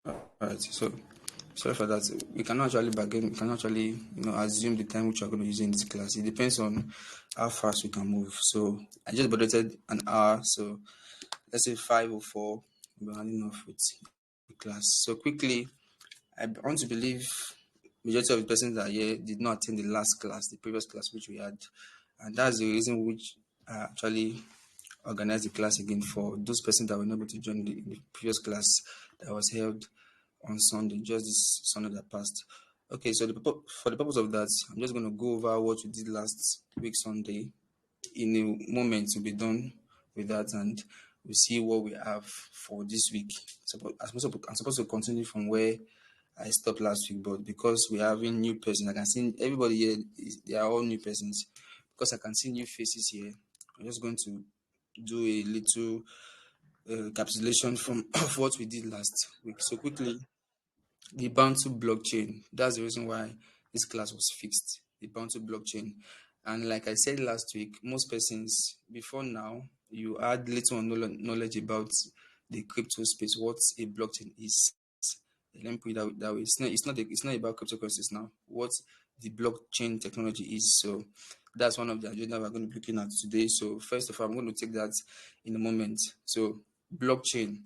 Alright, so sorry for that. We cannot actually bargain. We cannot actually, assume the time which we are going to use in this class. It depends on how fast we can move. So I just budgeted an hour. So let's say 5:04. We're running off with the class. So quickly, I want to believe majority of the persons that are here did not attend the last class, the previous class which we had, and that's the reason which I actually organized the class again for those persons that were not able to join the previous class that was held on Sunday, just this Sunday that passed. Okay, so for the purpose of that, I'm just going to go over what we did last week Sunday. In a moment, we'll be done with that, and we'll see what we have for this week. I'm supposed to continue from where I stopped last week, but because we're having new persons, I can see everybody here. They are all new persons. Because I can see new faces here, I'm just going to do a little capsulation from of what we did last week. So quickly, the Bantu blockchain. That's the reason why this class was fixed. The Bantu blockchain, and like I said last week, most persons before now you had little knowledge about the crypto space. What a blockchain is. Let me put it that way. It's not about cryptocurrencies now. What the blockchain technology is. So that's one of the agenda we're going to be looking at today. So first of all, I'm going to take that in a moment. So blockchain.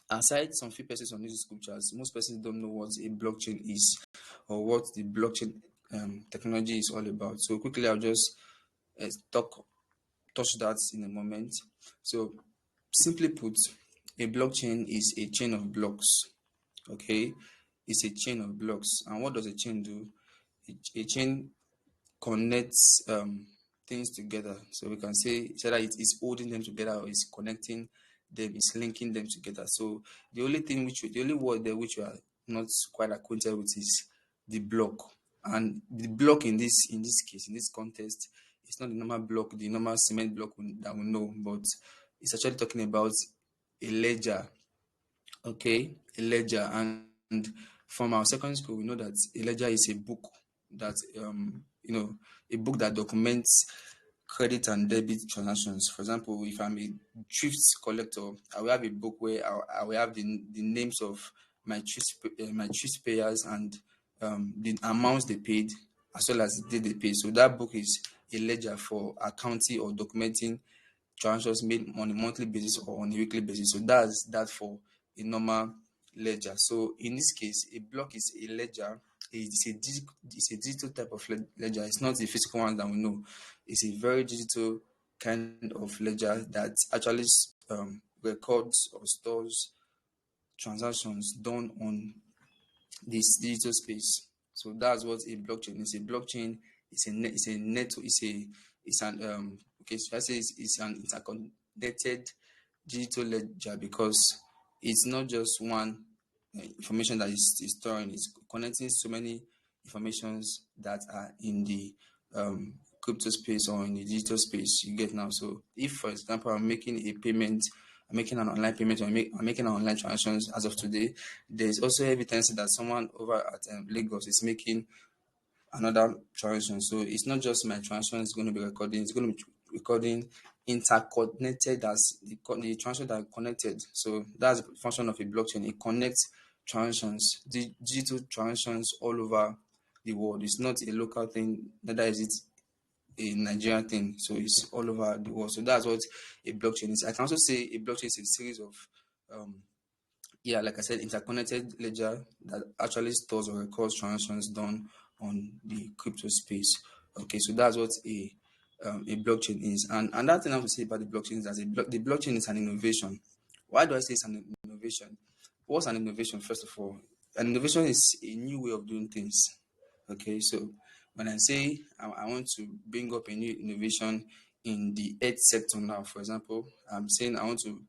Aside some few persons on these scriptures, most persons don't know what a blockchain is or what the blockchain technology is all about. So quickly, I'll just touch that in a moment. So simply put, a blockchain is a chain of blocks. Okay, it's a chain of blocks. And what does a chain do? A chain connects things together. So we can say that it is holding them together or it's connecting them, it's linking them together. So the only word there which we are not quite acquainted with is the block. And the block in this case, in this context, it's not the normal block, the normal cement block that we know, but it's actually talking about a ledger. Okay, a ledger. And from our secondary school, we know that a ledger is a book that a book that documents credit and debit transactions. For example, if I'm a thrift collector, I will have a book where I will have the names of my thrift payers and the amounts they paid as well as the day they paid. So that book is a ledger for accounting or documenting transactions made on a monthly basis or on a weekly basis. So that's that for a normal ledger. So in this case, a block is a ledger. It's a digital type of ledger. It's not the physical one that we know. It's a very digital kind of ledger that actually records or stores transactions done on this digital space. So that's what a blockchain is. A blockchain is a net it's an okay, so I say it's an interconnected digital ledger because it's not just one information that is storing. It's connecting so many informations that are in the crypto space or in the digital space. You get now. So if, for example, I'm making a payment, I'm making an online payment, or I'm making an online transactions as of today, there's also evidence that someone over at Lagos is making another transaction. So it's not just my transaction is going to be recording, it's going to be recording interconnected as the transaction that are connected. So that's the function of a blockchain. It connects transactions, digital transactions all over the world. It's not a local thing, neither is it a Nigerian thing. So it's all over the world. So that's what a blockchain is. I can also say a blockchain is a series of um, like I said, interconnected ledger that actually stores or records transactions done on the crypto space. Okay, so that's what a blockchain is. And another thing I have to say about the blockchain is that the blockchain is an innovation. Why do I say it's an innovation? What's an innovation? First of all, an innovation is a new way of doing things. Okay, so when I say I want to bring up a new innovation in the health sector now, for example, I'm saying I want to,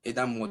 either more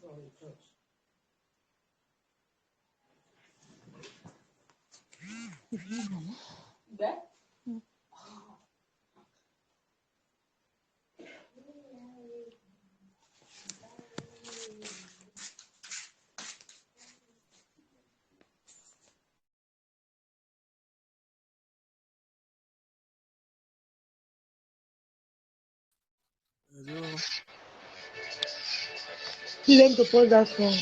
Hello. You them to pause that song.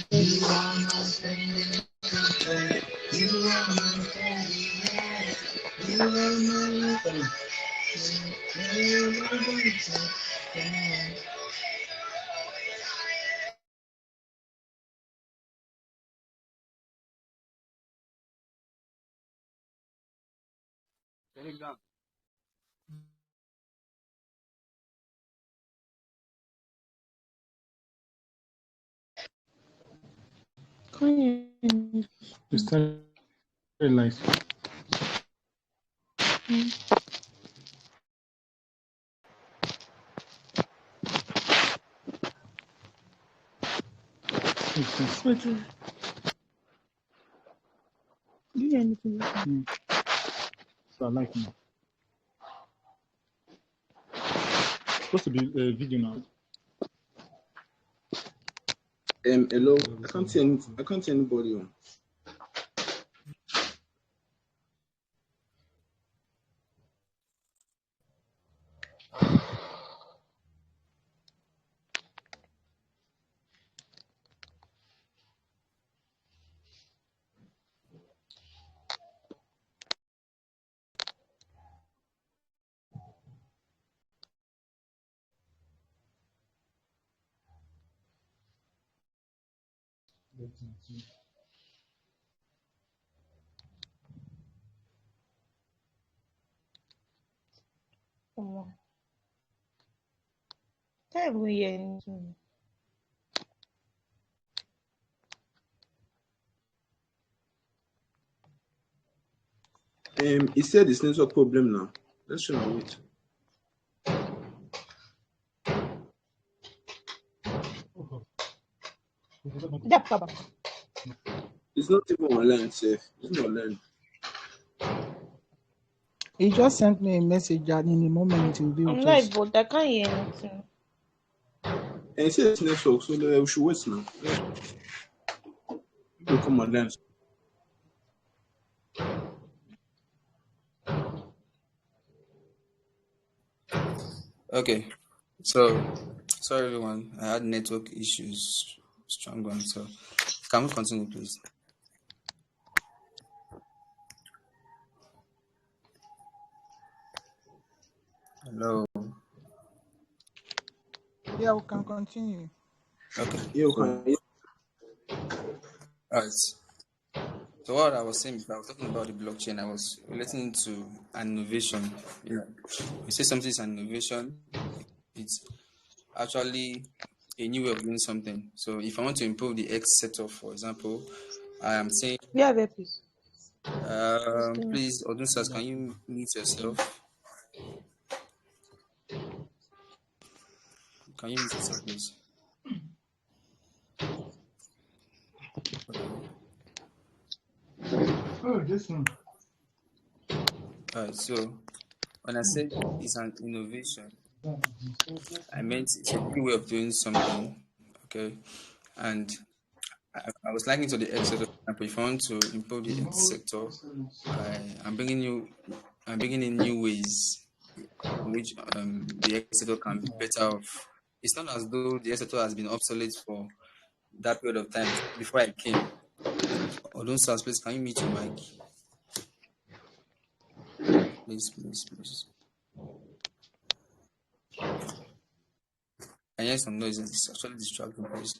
Telegram. You started live. Wait, do you hear anything? So I like it. Supposed to be a video now. Hello. I can't see anybody on. Come on. Can't even hear anything. He said it's network problem now. Let's try and wait. Yeah, Papa. It's not even online, safe. It's not online. He just sent me a message that in a moment he will be I'm with live, us. but I can't hear anything. And he said it's network, so we should wait now. People come online. Okay. So, sorry everyone. I had network issues, strong one. So, can we continue, please? Hello. Yeah, we can continue. Okay. Yeah, okay. All right. So what I was saying before, I was talking about the blockchain. I was relating to an innovation. You say something is an innovation. It's actually a new way of doing something. So if I want to improve the X setup, for example, I am saying, Yeah, there, please. please, Odunsas, can you mute yourself? Can you mute yourself, please? Oh, this one. All right. So when I said it's an innovation, I meant it's a new way of doing something. Okay, and I was liking to the X sector. For example, if I want to improve the X sector, I'm bringing in new ways in which the X sector can be better off. It's not as though the X sector has been obsolete for that period of time before I came. Don't start, please. Can you mute your mic? Please, please, please. I hear some noises. It's actually distracting, please.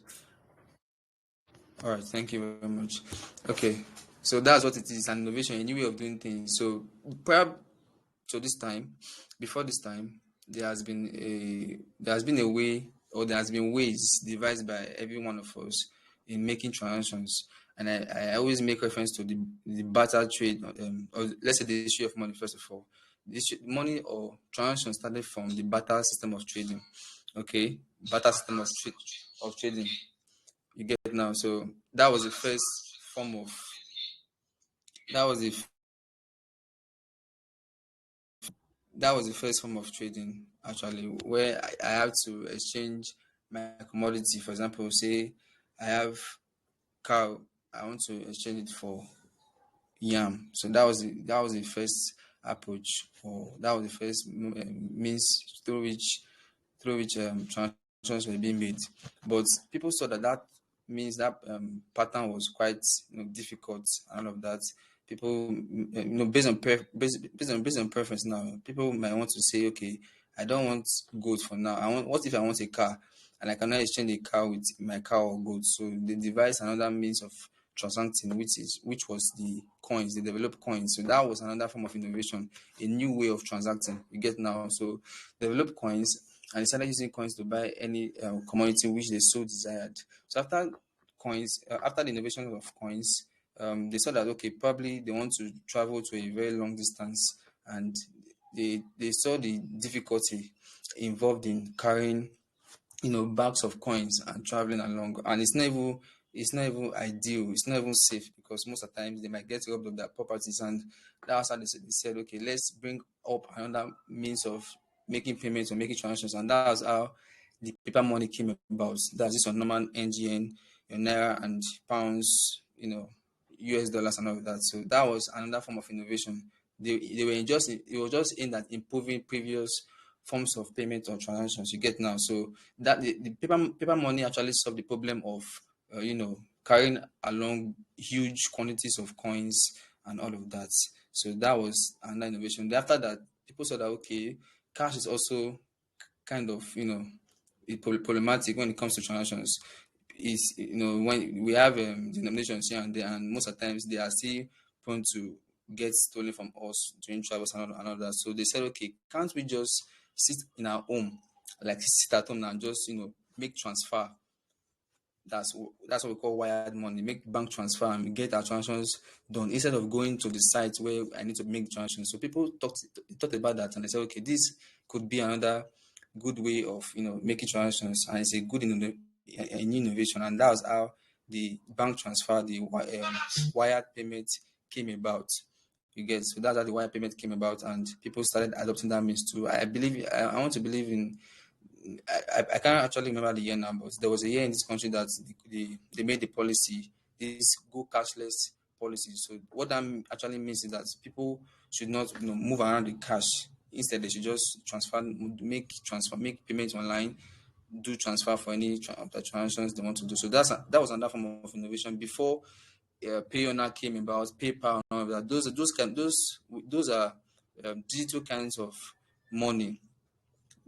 All right, thank you very much. Okay, so that's what it is, an innovation, a new way of doing things. So prior to this time, before this time, there has been a way, or there has been ways devised by every one of us in making transactions. And I always make reference to the barter trade, or let's say the issue of money first of all. Money or transaction started from the barter system of trading. Okay, barter system of trading. You get it now. So that was the first form of that was the that was the first form of trading actually, where I have to exchange my commodity. For example, say I have cow, I want to exchange it for yam. So that was the first approach, or that was the first means through which transactions were being made. But people saw that that means that pattern was quite difficult and all of that. People, based on preference now, people might want to say, okay, I don't want gold for now. I want, what if I want a car and I cannot exchange a car with my car or gold? So they devised another means of transacting, which was the coins. They developed coins. So that was another form of innovation, a new way of transacting. You get now. So developed coins and they started using coins to buy any commodity which they so desired. So after after the innovation of coins, they saw that okay, probably they want to travel to a very long distance, and they saw the difficulty involved in carrying bags of coins and traveling along, and it's not even ideal, it's not even safe, because most of the times they might get robbed of their properties. And that's how they said okay, let's bring up another means of making payments or making transactions, and that's how the paper money came about. That's just on normal NGN, your naira and pounds, US dollars and all of that. So that was another form of innovation. They were just it was just aimed at improving previous forms of payment or transactions. You get now. So that the paper money actually solved the problem of carrying along huge quantities of coins and all of that. So that was another innovation. After that, people saw that okay, cash is also kind of problematic when it comes to transactions. Is when we have denominations here and there, and most of the times they are still prone to get stolen from us during travels and all that. So they said, okay, can't we just sit in our home, like sit at home and just make transfer? That's what we call wired money. Make bank transfer and get our transactions done instead of going to the site where I need to make transactions. So people talked about that, and they said, okay, this could be another good way of making transactions, and it's a good a new innovation. And that was how the bank transfer, the wired payment came about. You get, so that's how the wire payment came about, and people started adopting that means too. I want to believe in I can't actually remember the year now, but there was a year in this country that they made the policy, this go cashless policy. So what that actually means is that people should not move around the cash. Instead, they should just make payments online, do transfer for any of the transactions they want to do. So that was another form of innovation before Payoneer came about, PayPal, and all of that. Those are digital kinds of money,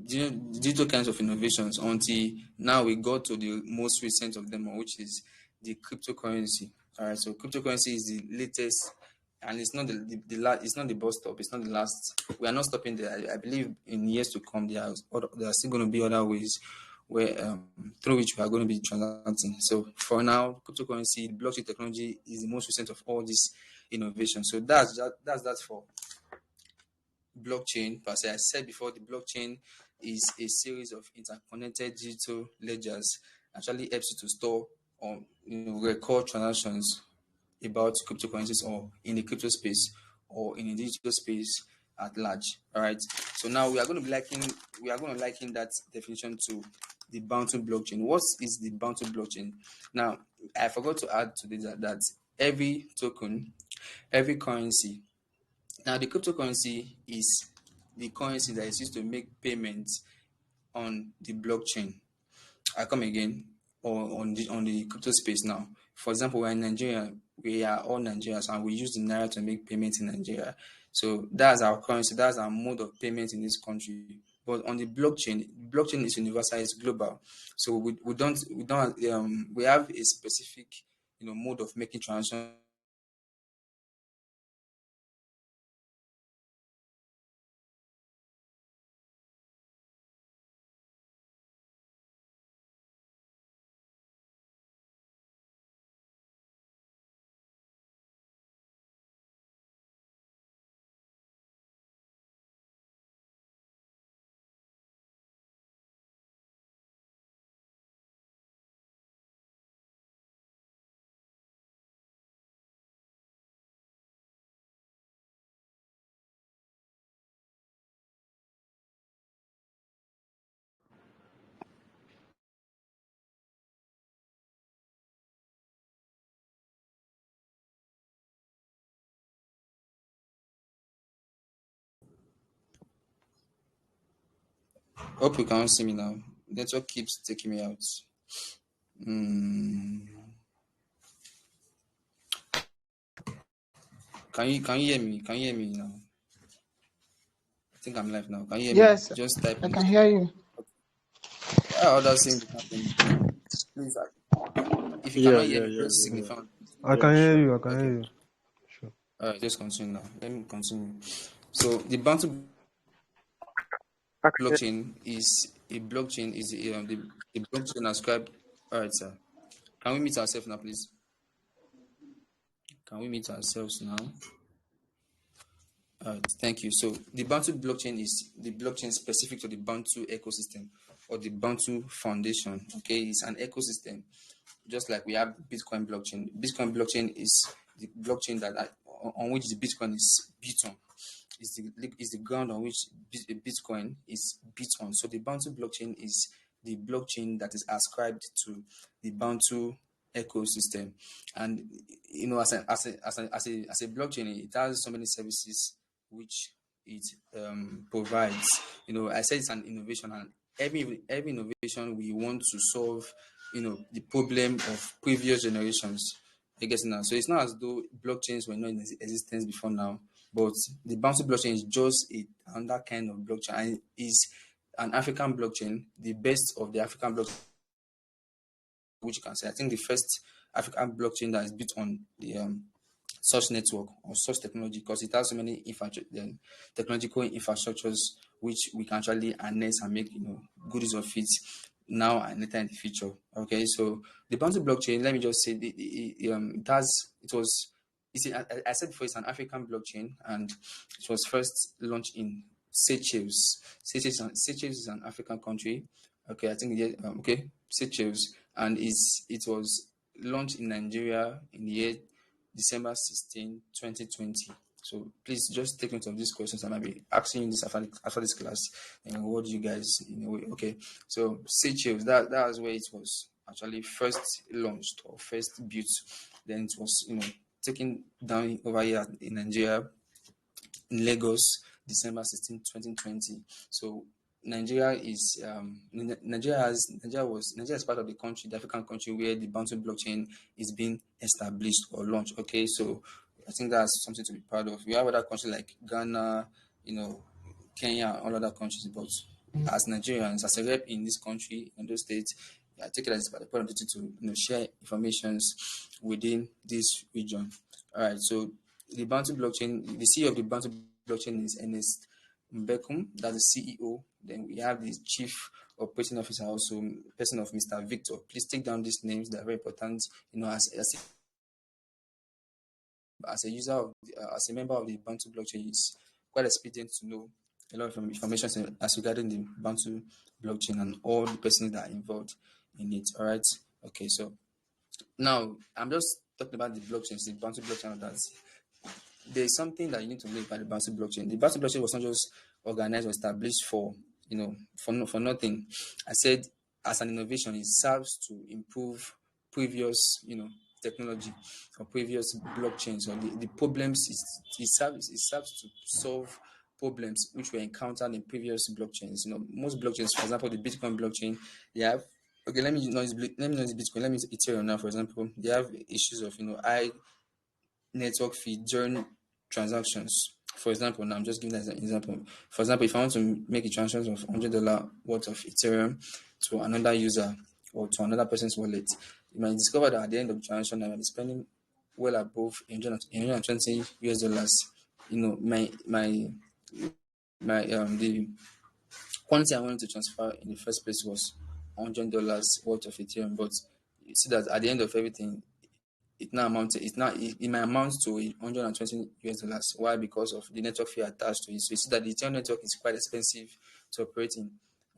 digital kinds of innovations, until now we got to the most recent of them, which is the cryptocurrency. All right, so cryptocurrency is the latest, and it's not it's not the bus stop, it's not the last. We are not stopping there. I believe in years to come there are still going to be other ways where through which we are going to be transacting. So for now, cryptocurrency, blockchain technology is the most recent of all these innovations. So that's that for blockchain. As I said before, the blockchain is a series of interconnected digital ledgers. Actually helps you to store or record transactions about cryptocurrencies, or in the crypto space, or in the digital space at large. All right. So now we are going to liken that definition to the Bantu blockchain. What is the Bantu blockchain? Now, I forgot to add to this that every token, every currency. Now, the cryptocurrency is the currency that is used to make payments on the blockchain. I come again, or on the crypto space now. For example, we're in Nigeria. We are all Nigerians, and we use the naira to make payments in Nigeria. So that's our currency. That's our mode of payment in this country. But on the blockchain is universal. It's global. So we have a specific mode of making transactions Hope you can see me now. Network keeps taking me out. Mm. Can you hear me? Can you hear me now? I think I'm live now. Can you hear me? Yes, Just type I in. can hear you. Why are others saying they can't hear me? Please, if you Yeah, cannot hear yeah, me, yeah, just yeah. signify. I Yeah, can hear sure. you. I can Okay. hear you. Sure. All right, just continue now. Let me continue. So the Bantu blockchain is a blockchain is the blockchain ascribed. All right, sir. Can we meet ourselves now, please? Can we meet ourselves now? All right, thank you. So the Bantu blockchain is the blockchain specific to the Bantu ecosystem or the Bantu Foundation. Okay, it's an ecosystem, just like we have Bitcoin blockchain. Bitcoin blockchain is the blockchain that on which the Bitcoin is built on. Is the ground on which Bitcoin is built on. So the Bantu blockchain is the blockchain that is ascribed to the Bantu ecosystem, and as a blockchain, it has so many services which it provides. I said it's an innovation, and every innovation we want to solve, the problem of previous generations. I guess now. So it's not as though blockchains were not in existence before now, but the Bounty blockchain is just another kind of blockchain, and is an African blockchain, the best of the African blockchain, which you can say. I think the first African blockchain that is built on the such network or such technology, because it has so many technological infrastructures which we can actually harness and make good use of it now and later in the future. Okay, so the Bantu blockchain, let me just say, I said before, it's an African blockchain, and it was first launched in Seychelles. Seychelles is an African country. Okay, I think Seychelles, and it was launched in Nigeria in the year December 16, 2020. So please just take note of these questions. I might be asking you this after this class. And what do you guys, okay. So Seychelles, that was where it was actually first launched or first built. Then it was, taken down over here in Nigeria, in Lagos, December 16, 2020. So Nigeria is Nigeria is part of the country, the African country where the Bantu blockchain is being established or launched. Okay, so I think that's something to be proud of. We have other countries like Ghana, Kenya, all other countries, but as Nigerians, as a rep in this country, in those states, I take it as a part of duty to share informations within this region. All right, so the Bantu blockchain, the CEO of the Bantu blockchain is Ernest Mbekum, that's the CEO. Then we have the Chief Operating Officer, also person of Mr. Victor. Please take down these names; they're very important. As a user as a member of the Bantu blockchain, it's quite expedient to know a lot of information as regarding the Bantu blockchain and all the persons that are involved in it. All right. Okay. So now I'm just talking about the blockchains, the Bantu blockchain, and that there's something that you need to know about the Bantu blockchain. The Bantu blockchain was not just organized or established for for nothing. I said as an innovation, it serves to improve previous technology or previous blockchains, or the problems it serves to solve problems which were encountered in previous blockchains. Most blockchains, for example, the Bitcoin blockchain, they have okay. Let me not use Bitcoin. Let me use Ethereum now, for example. They have issues of high network fee during transactions. For example, now I'm just giving that as an example. For example, if I want to make a transaction of $100 worth of Ethereum to another user or to another person's wallet, you might discover that at the end of the transaction, I might be spending well above 120 US dollars. My the quantity I wanted to transfer in the first place was $100 worth of Ethereum, but you see that at the end of everything, it might amount to 120 US dollars. Why? Because of the network fee attached to it. So you see that the Ethereum network is quite expensive to operate in.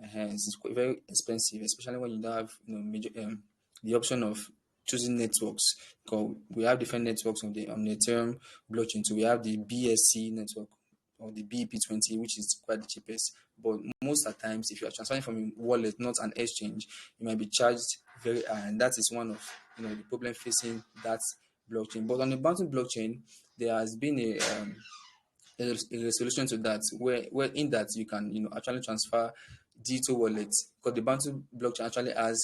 Hence, it's quite very expensive, especially when you don't have major the option of choosing networks. Because we have different networks on the Ethereum blockchain. So we have the BSC network or the BEP20, which is quite the cheapest. But most of the times, if you are transferring from a wallet, not an exchange, you might be charged very high, and that is one of the problem facing that blockchain. But on the Bantu blockchain, there has been a resolution to that, where in that you can actually transfer digital wallet, because the Bantu blockchain actually has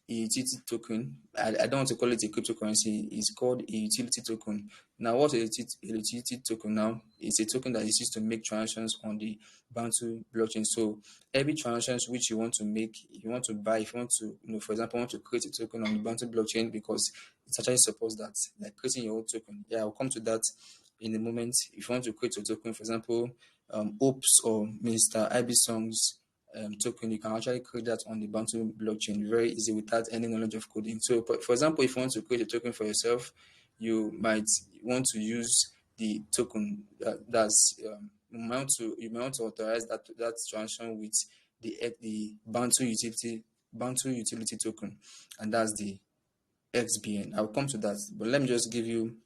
a utility token. I don't want to call it a cryptocurrency. It's called a utility token. Now, what is a utility token now? It's a token that is used to make transactions on the Bantu blockchain. So every transactions which you want to make, if you want to buy, if you want to, for example, want to create a token on the Bantu blockchain, because it actually supports that, like creating your own token. Yeah, I'll come to that in a moment. If you want to create a token, for example, Oops or Mr. IB Songs token, you can actually create that on the Bantu blockchain very easy without any knowledge of coding. So, for example, if you want to create a token for yourself, you might want to use the token you might want to authorize that transaction with the Bantu utility token, and that's the XBN. I'll come to that, but let me just give you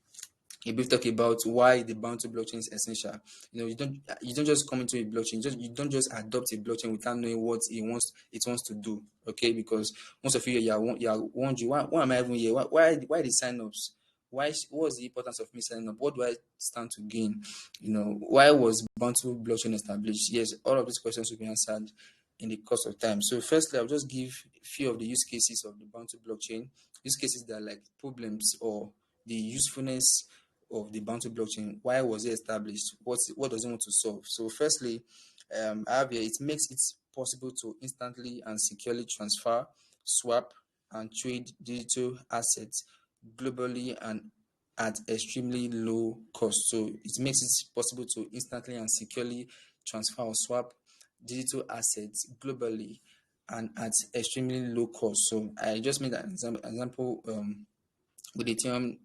a brief talk about why the Bantu blockchain is essential. You don't just come into a blockchain. You don't just adopt a blockchain without knowing what it wants to do. Okay, because most of you are wondering why am I even here? Why the sign-ups? What's the importance of me signing up? What do I stand to gain? Why was Bantu blockchain established? Yes, all of these questions will be answered in the course of time. So firstly, I'll just give a few of the use cases of the Bantu blockchain. Use cases that are like problems or the usefulness of the Bantu blockchain. Why was it established? What does it want to solve? So firstly, I have here, it makes it possible to instantly and securely transfer, swap, and trade digital assets globally and at extremely low cost. So it makes it possible to instantly and securely transfer or swap digital assets globally and at extremely low cost. So I just made an example with the Ethereum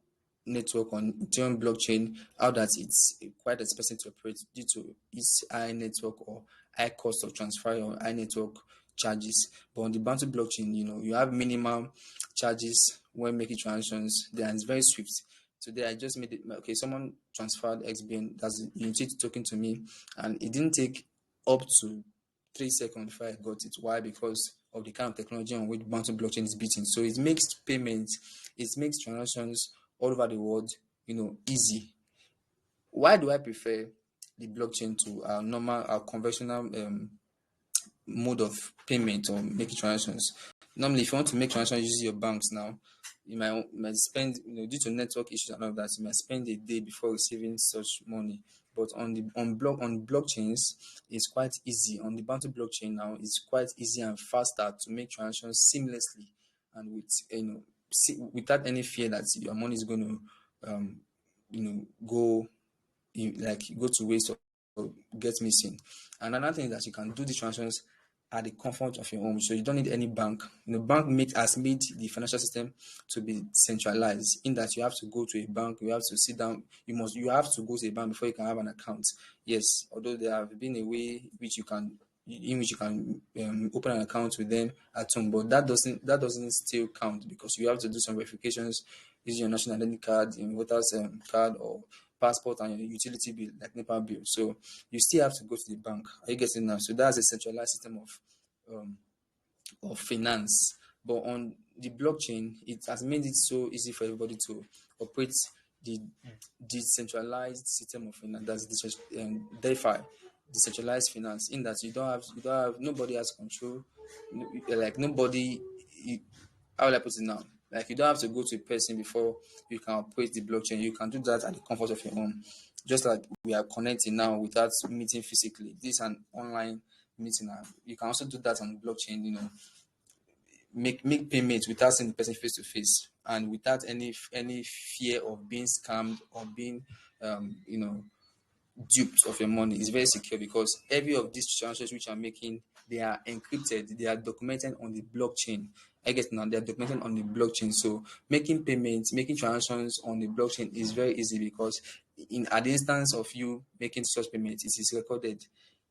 network on Ethereum blockchain, how that it's quite expensive to operate due to its high network or high cost of transfer or high network charges. But on the Bantu blockchain, you have minimal charges when making transactions. Then it's very swift. Today I just made it. Okay, someone transferred XBN, that's the utility token, to me, and it didn't take up to 3 seconds before I got it. Why? Because of the kind of technology on which Bantu blockchain is beating. So it makes payments, it makes transactions all over the world, easy. Why do I prefer the blockchain to our conventional mode of payment or making transactions? Normally, if you want to make transactions using your banks now, you might spend, due to network issues and all that, you might spend a day before receiving such money. But on blockchains, it's quite easy. On the Bantu blockchain now, it's quite easy and faster to make transactions seamlessly and without any fear that your money is going to go go to waste or get missing. And another thing is that you can do these transactions at the comfort of your home, so you don't need any bank. Bank has made the financial system to be centralized, in that you have to go to a bank, you have to sit down, you have to go to a bank before you can have an account. Yes, although there have been a way which you can open an account with them at home, but that doesn't still count, because you have to do some verifications using your national identity card, your voters card, or passport, and your utility bill like NEPA bill. So you still have to go to the bank. Are you getting now? So that's a centralized system of finance. But on the blockchain, it has made it so easy for everybody to operate the decentralized system of finance. That's DeFi, decentralized finance, in that you don't have nobody has control, like nobody. How will I put it now? Like, you don't have to go to a person before you can operate the blockchain. You can do that at the comfort of your home. Just like we are connecting now without meeting physically. This is an online meeting. You can also do that on the blockchain, make payments without seeing the person face to face, and without any fear of being scammed or being duped of your money. Is very secure, because every of these transactions which I'm making, they are encrypted, they are documented on the blockchain. I guess now they are documented on the blockchain. So making payments, making transactions on the blockchain is very easy, because at the instance of you making such payments, it is recorded.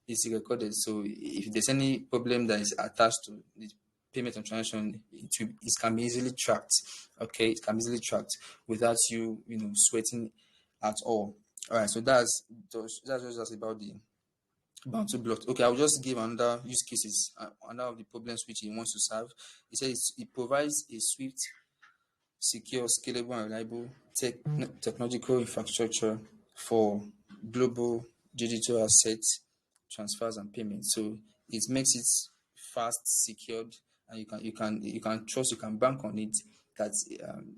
It's recorded. So if there's any problem that is attached to the payment and transaction, it can be easily tracked. Okay, it can be easily tracked without you sweating at all. All right, so that's just about the Bantu block. Okay, I'll just give another use cases, another of the problems which he wants to solve. He says it provides a swift, secure, scalable, and reliable technological infrastructure for global digital assets transfers and payments. So it makes it fast, secured, and you can trust, you can bank on it. That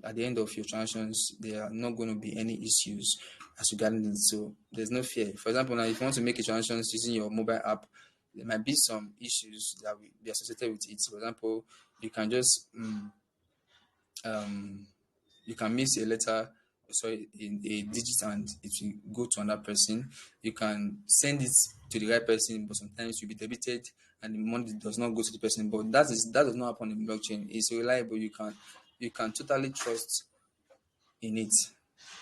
at the end of your transactions, there are not going to be any issues as regarding it. So there's no fear. For example, now if you want to make a transaction using your mobile app, there might be some issues that will be associated with it. For example, you can just um, you can miss a letter, sorry, in a digit, and it will go to another person. You can send it to the right person, but sometimes you'll be debited and the money does not go to the person. But that does not happen in blockchain. It's reliable. You can totally trust in it.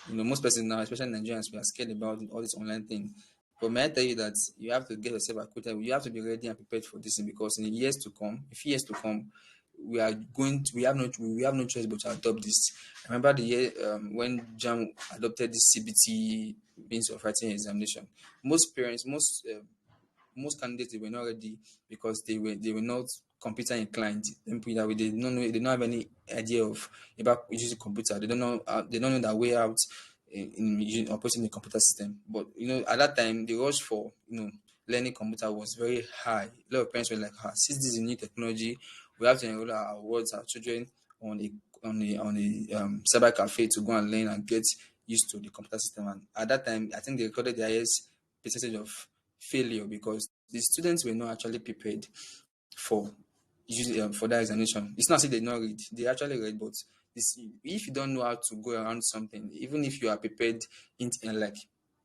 Most persons now, especially Nigerians, we are scared about all this online thing. But may I tell you that you have to get yourself acquainted. You have to be ready and prepared for this thing, because in the years to come, if years to come, we have no choice but to adopt this. I remember the year when Jam adopted this CBT means of writing examination. Most parents, most candidates, they were not ready because they were not computer inclined. Let me put it that way. They don't have any idea of about using computer. They don't know that way out in using operating the computer system. But at that time, the rush for learning computer was very high. A lot of parents were like, since this is a new technology, we have to enroll our children on a cyber cafe to go and learn and get used to the computer system. And at that time, I think they recorded the highest percentage of failure because the students were not actually prepared for for that examination. It's not say they not read; they actually read, but if you don't know how to go around something, even if you are prepared in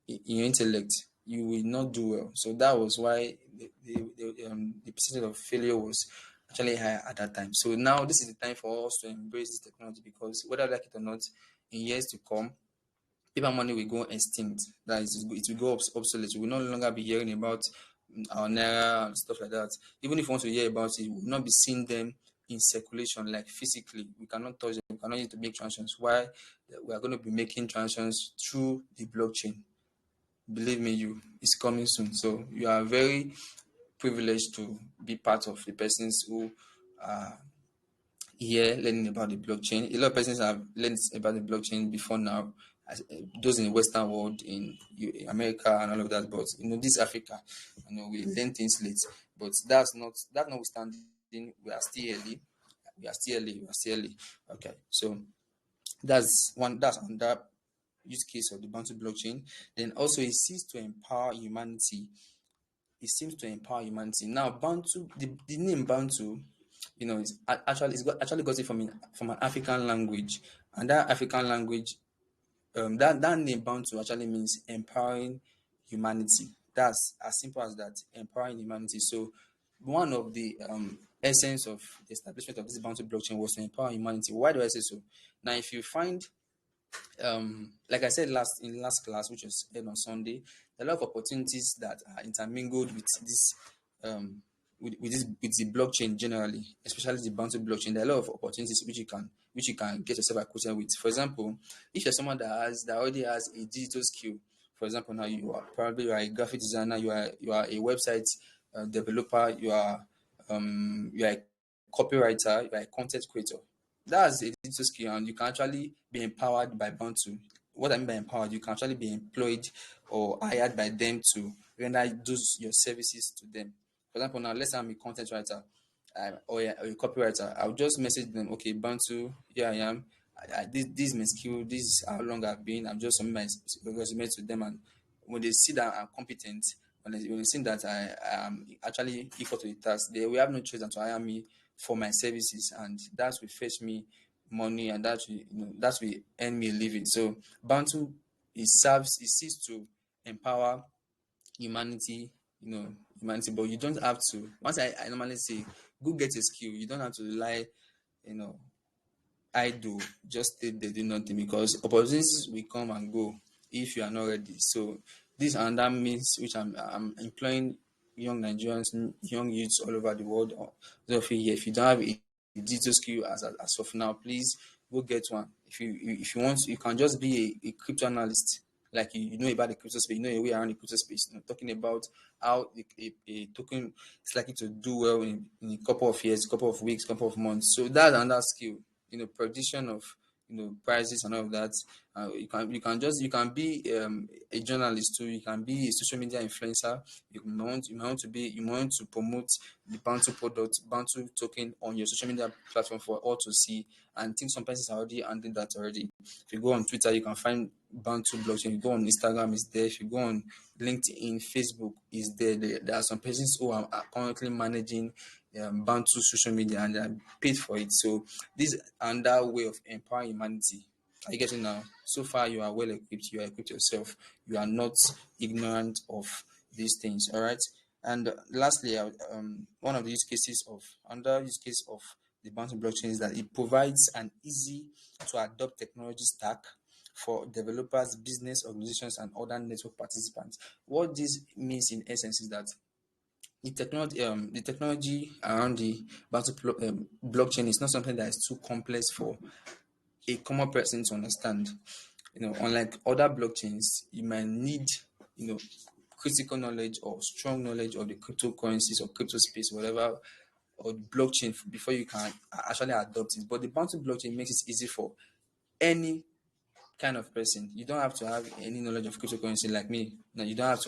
your intellect, you will not do well. So that was why the percentage of failure was actually high at that time. So now this is the time for us to embrace this technology, because whether like it or not, in years to come, paper money will go extinct. That is, it will go obsolete. We will no longer be hearing about our naira and stuff like that. Even if we want to hear about it, we will not be seeing them in circulation, like physically. We cannot touch them. We cannot use to make transactions. Why? We are going to be making transactions through the blockchain. Believe me, it's coming soon. So you are very privileged to be part of the persons who are here learning about the blockchain. A lot of persons have learned about the blockchain before now, those in the Western world, in America and all of that. But this Africa, we learn things late. But that notwithstanding, we are still early. We are still early. We are still early. Okay, so that's one. That's another use case of the Bantu blockchain. Then also it seeks to empower humanity. It seems to empower humanity. Now, Bantu, the name Bantu, actually got it from an African language, and that African language, that name Bantu actually means empowering humanity. That's as simple as that, empowering humanity. So one of the essence of the establishment of this Bantu blockchain was to empower humanity. Why do I say so? Now, if you find like I said in last class, which was held on Sunday, there are a lot of opportunities that are intermingled with this with the blockchain generally, especially the Bantu blockchain. There are a lot of opportunities which you can get yourself acquainted with. For example, if you're someone that already has a digital skill, for example, now you are a graphic designer, you are a website developer, you are a copywriter, you are a content creator. That's a digital skill, and you can actually be empowered by Bantu. What I mean by empowered, you can actually be employed or hired by them to render your services to them. For example, now let's say I'm a content writer or a copywriter. I'll just message them, okay, Bantu, here I am. This is my skill. This is how long I've been. I'm just submitting my resume to them, and when they see that I'm competent, when they see that I am actually equal to the task, they will have no choice than to hire me for my services, and that will fetch me money, and that will earn me a living. So Bantu, it seeks to empower humanity, but you don't have to. Once I normally say, go get a skill. You don't have to rely, idle, just stay there, do nothing, because opportunities will come and go if you are not ready. So this and that means which I'm employing young Nigerians, young youths all over the world. So if you don't have a digital skill as of now, please go get one. If you want, you can just be a crypto analyst. Like you know about the crypto space, you know your way around the crypto space. Talking about how a token is likely to do well in a couple of years, couple of weeks, couple of months. So that's another skill. Prediction of prices and all of that. You can be a journalist too. You can be a social media influencer. You might want to be you might want to promote the Bantu product, Bantu token on your social media platform for all to see. And I think some persons are already handling that already. If you go on Twitter, you can find Bantu blockchain. If you go on Instagram, it's there. If you go on LinkedIn, Facebook, is there. There are some persons who are currently managing Bantu social media and they are paid for it. So this is another way of empowering humanity. Are you getting now? So far, you are well equipped. You are equipped yourself. You are not ignorant of these things. All right. And lastly, one of the use cases of another use case of the Bantu blockchain is that it provides an easy to adopt technology stack for developers, business organizations, and other network participants. What this means in essence is that the technology around the blockchain is not something that is too complex for a common person to understand. Unlike other blockchains, you might need you know critical knowledge or strong knowledge of the cryptocurrencies or crypto space, whatever, or blockchain before you can actually adopt it. But the Bantu blockchain makes it easy for any kind of person. You don't have to have any knowledge of cryptocurrency like me. No, you don't have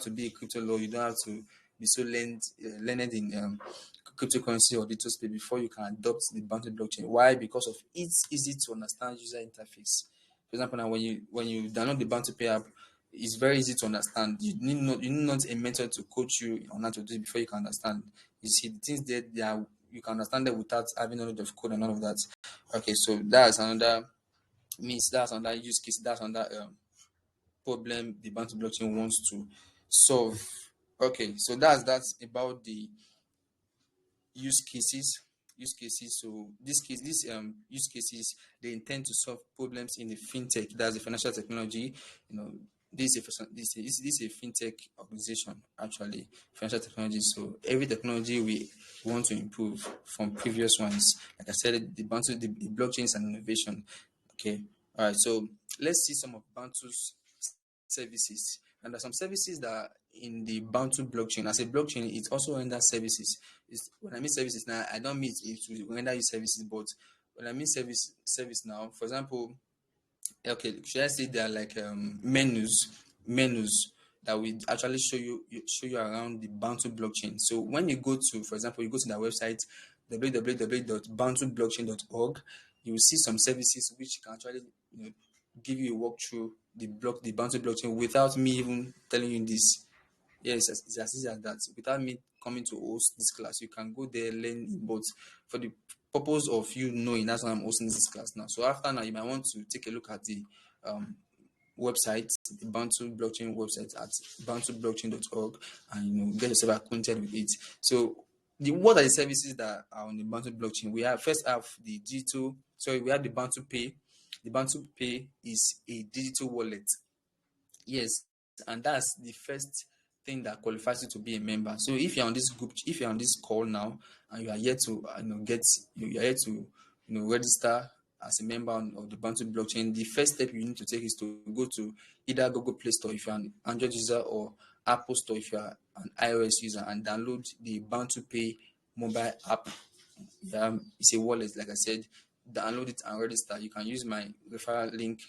to be a crypto lawyer. You don't have to be so learned in cryptocurrency or digital space before you can adopt the Bantu blockchain. Why? Because of its easy to understand user interface. For example, now when you download the Bantu Pay app, it's very easy to understand. You need not a mentor to coach you on how to do it before you can understand. You see, the things there, you can understand them without having knowledge of code and all of that. Okay, so that's another use case. That's another problem the Bantu blockchain wants to solve. Okay, so that's about the use cases. So these use cases, they intend to solve problems in the fintech. That's the financial technology. This is a fintech organization, actually, financial technology. So every technology we want to improve from previous ones. Like I said, the blockchain is an innovation. Okay. All right. So let's see some of Bantu's services. And there's some services that are in the Bantu blockchain. As a blockchain, it also renders services. When I mean services now, I don't mean it to render you services, but when I mean service now, for example, okay, should I say they are like menus that will actually show you around the Bantu blockchain. So when you go to, for example, you go to their website www.bantublockchain.org, you will see some services which can actually give you a walkthrough the Bantu blockchain without me even telling you this. Yes, it's as easy as that. Without me coming to host this class, you can go there, learn it. But for the purpose of you knowing, that's why I'm hosting this class now. So after now, you might want to take a look at the website, the Bantu blockchain website at bantublockchain.org, and get yourself acquainted with it. So what are the services that are on the Bantu blockchain? We have the Bantu Pay. The Bantu Pay is a digital wallet. Yes, and that's the first thing that qualifies you to be a member. So if you're on this group, if you're on this call now, and you are yet to you are yet to register as a member of the Bantu blockchain, the first step you need to take is to go to either Google Play Store if you're an Android user or Apple Store if you're an iOS user, and download the Bantu Pay mobile app. It's a wallet, like I said. Download it and register. You can use my referral link.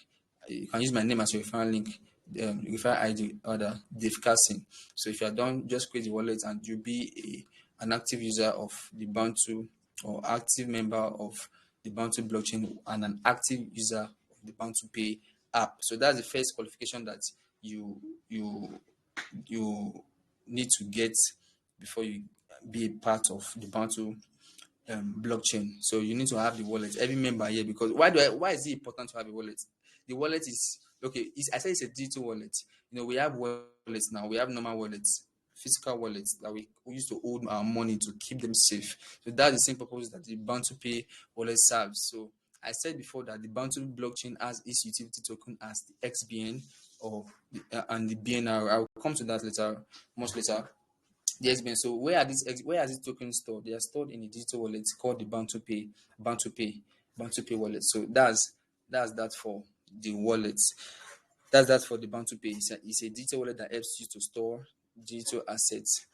You can use my name as your referral link. Referral ID order Dave Cassin. So if you're done, just create the wallet and you'll be an active user of the Bantu, or active member of the Bantu blockchain, and an active user of the Bantu Pay app. So that's the first qualification that you need to get before you be a part of the Bantu blockchain. So you need to have the wallet. Every member here, because why is it important to have a wallet? The wallet is okay. I say it's a digital wallet. We have wallets now. We have normal wallets, physical wallets that we used to hold our money to keep them safe. So that's the same purpose that the Bantu Pay wallet serves. So I said before that the Bantu blockchain has its utility token as the XBN and the BNR. I will come to that much later. The XBN. So where are these tokens stored? They are stored in a digital wallet called the Bantu Pay wallet. So that's that for the wallets. That's that for the Bantu Pay. It's a digital wallet that helps you to store digital assets.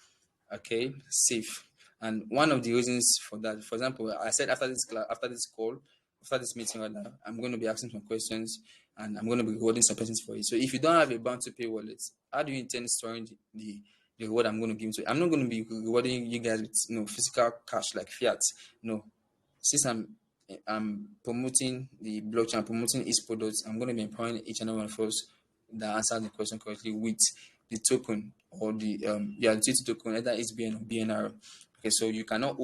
Okay, safe. And one of the reasons for that, for example, I said after this call, after this meeting, rather, I'm going to be asking some questions and I'm going to be rewarding some persons for it. So if you don't have a Bantu Pay wallet, how do you intend storing the reward I'm going to give to you? I'm not going to be rewarding you guys with physical cash like fiat. No, since I'm promoting the blockchain, I'm promoting its products, I'm going to be empowering each and every one of us that answer the question correctly with the token or the utility token, either SBN or BNR. Okay, so you cannot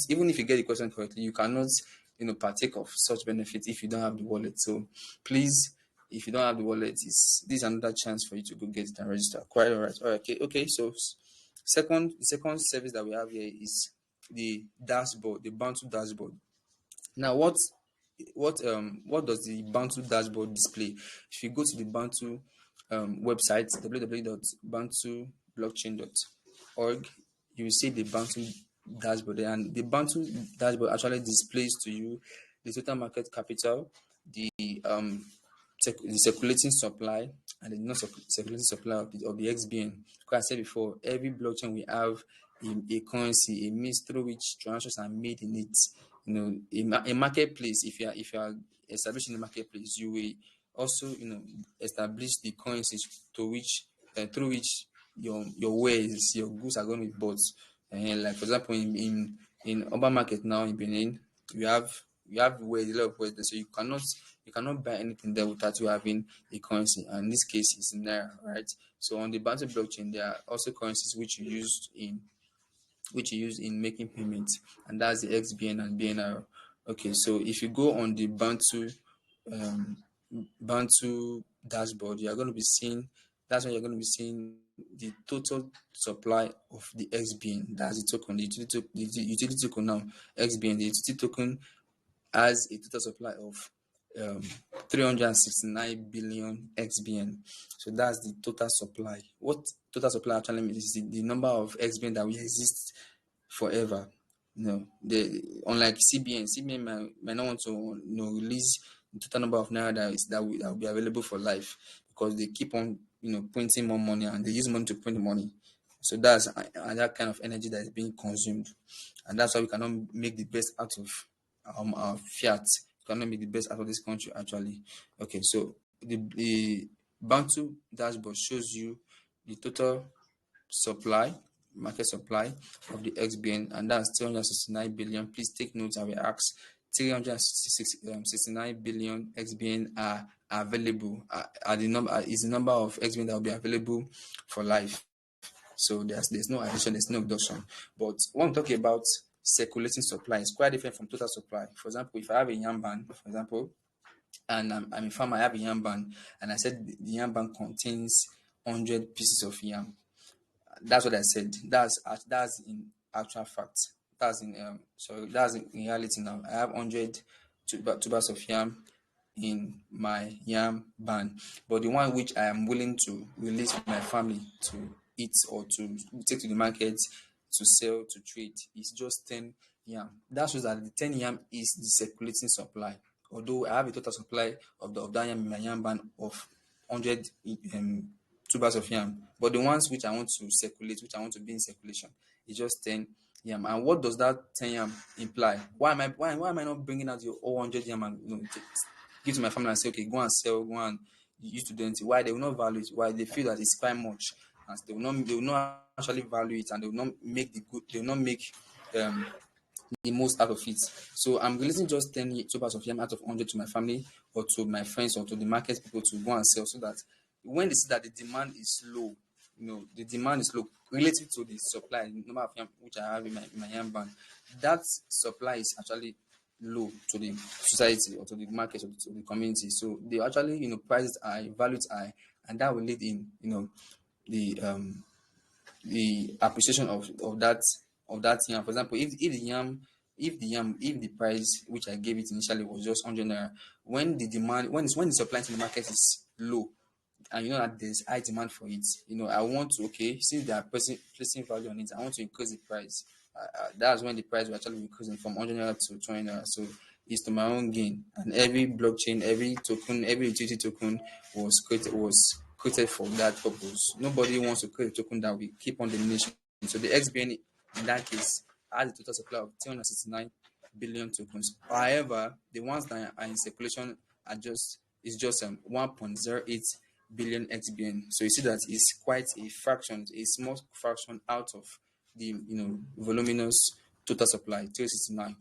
even if you get the question correctly, you cannot partake of such benefits if you don't have the wallet. So please, if you don't have the wallet, this is another chance for you to go get it and register. Quite all right. All right. Okay. So the second service that we have here is the dashboard, the Bantu dashboard. Now, what does the Bantu dashboard display? If you go to the Bantu website, www.bantublockchain.org, you will see the Bantu dashboard, and the Bantu dashboard actually displays to you the total market capital, the circulating supply, and the non-circulating supply of the XBN. Because I said before, every blockchain we have a currency, a means through which transactions are made in it. A marketplace. If you are establishing a marketplace, you will also establish the currencies to which through which your wares, your goods are going to be bought. And like for example, in urban market now in Benin, we have wares, a lot of wares there, so you cannot buy anything there without you having a currency. And in this case, it's naira, right? So on the Bantu blockchain, there are also currencies which you use in making payments, and that's the XBN and BNR. Okay, so if you go on the Bantu dashboard, you're going to be seeing that's when you're going to be seeing the total supply of the XBN. That's the token, the utility token now. XBN, the utility token has a total supply of 369 billion XBN. So that's the total supply. What total supply actually means is the number of XBN that will exist forever. Unlike CBN might not want to release the total number of naira that will be available for life, because they keep on printing more money, and they use money to print money. So that's another kind of energy that is being consumed, and that's why we cannot make the best out of our fiat. We cannot make the best out of this country actually. Okay, so the Bantu dashboard shows you the total market supply of the XBN, and that's 369 billion. Please take notes. I will ask 369 billion XBN are available. Is the number of XBN that will be available for life. So there's no addition, there's no reduction. But when we talk about circulating supply, it's quite different from total supply. For example, if I have a yam ban, for example, and I'm a farmer, I have a yam ban, and I said the yam ban contains 100 pieces of yam. That's what I said. That's in actual fact. That's in reality now. I have 100 tubers of yam in my yam ban, but the one which I am willing to release for my family to eat or to take to the market to sell, to trade, is just 10 yam. That shows that the 10 yam is the circulating supply. Although I have a total supply of that yam in my yam ban of 100 tubers of yam, but the ones which I want to circulate, which I want to be in circulation, is just 10 yam. And what does that 10 yam imply? Why am I not bringing out your 100 yam and give to my family and say, okay, go and sell, go and use to do it? Why they will not value it? Why they feel that it's quite much, and they will not actually value it, and they will not make the most out of it. So I'm releasing just 10 tubers of yam out of 100 to my family or to my friends or to the market people to go and sell, so that when they see that the demand is low, the demand is low relative to the supply, the number of yam which I have in my yam ban, that supply is actually low to the society or to the market or to the community. So they actually, price it high, value it high, and that will lead in, the appreciation of that yam. For example, if the price which I gave it initially was just 100 naira, when the supply to the market is low, and you know that there's high demand for it, I want to, since they are placing value on it, I want to increase the price. That's when the price will actually be increasing from 100 naira to 20 naira. So it's to my own gain. And every blockchain, every token, every utility token was created for that purpose. Nobody wants to create a token that will keep on domination. So the XBN in that case has a total supply of 369 billion tokens. However, the ones that are in circulation are just 1.08 billion XBN. So you see that it's quite a fraction, a small fraction out of the voluminous total supply 369.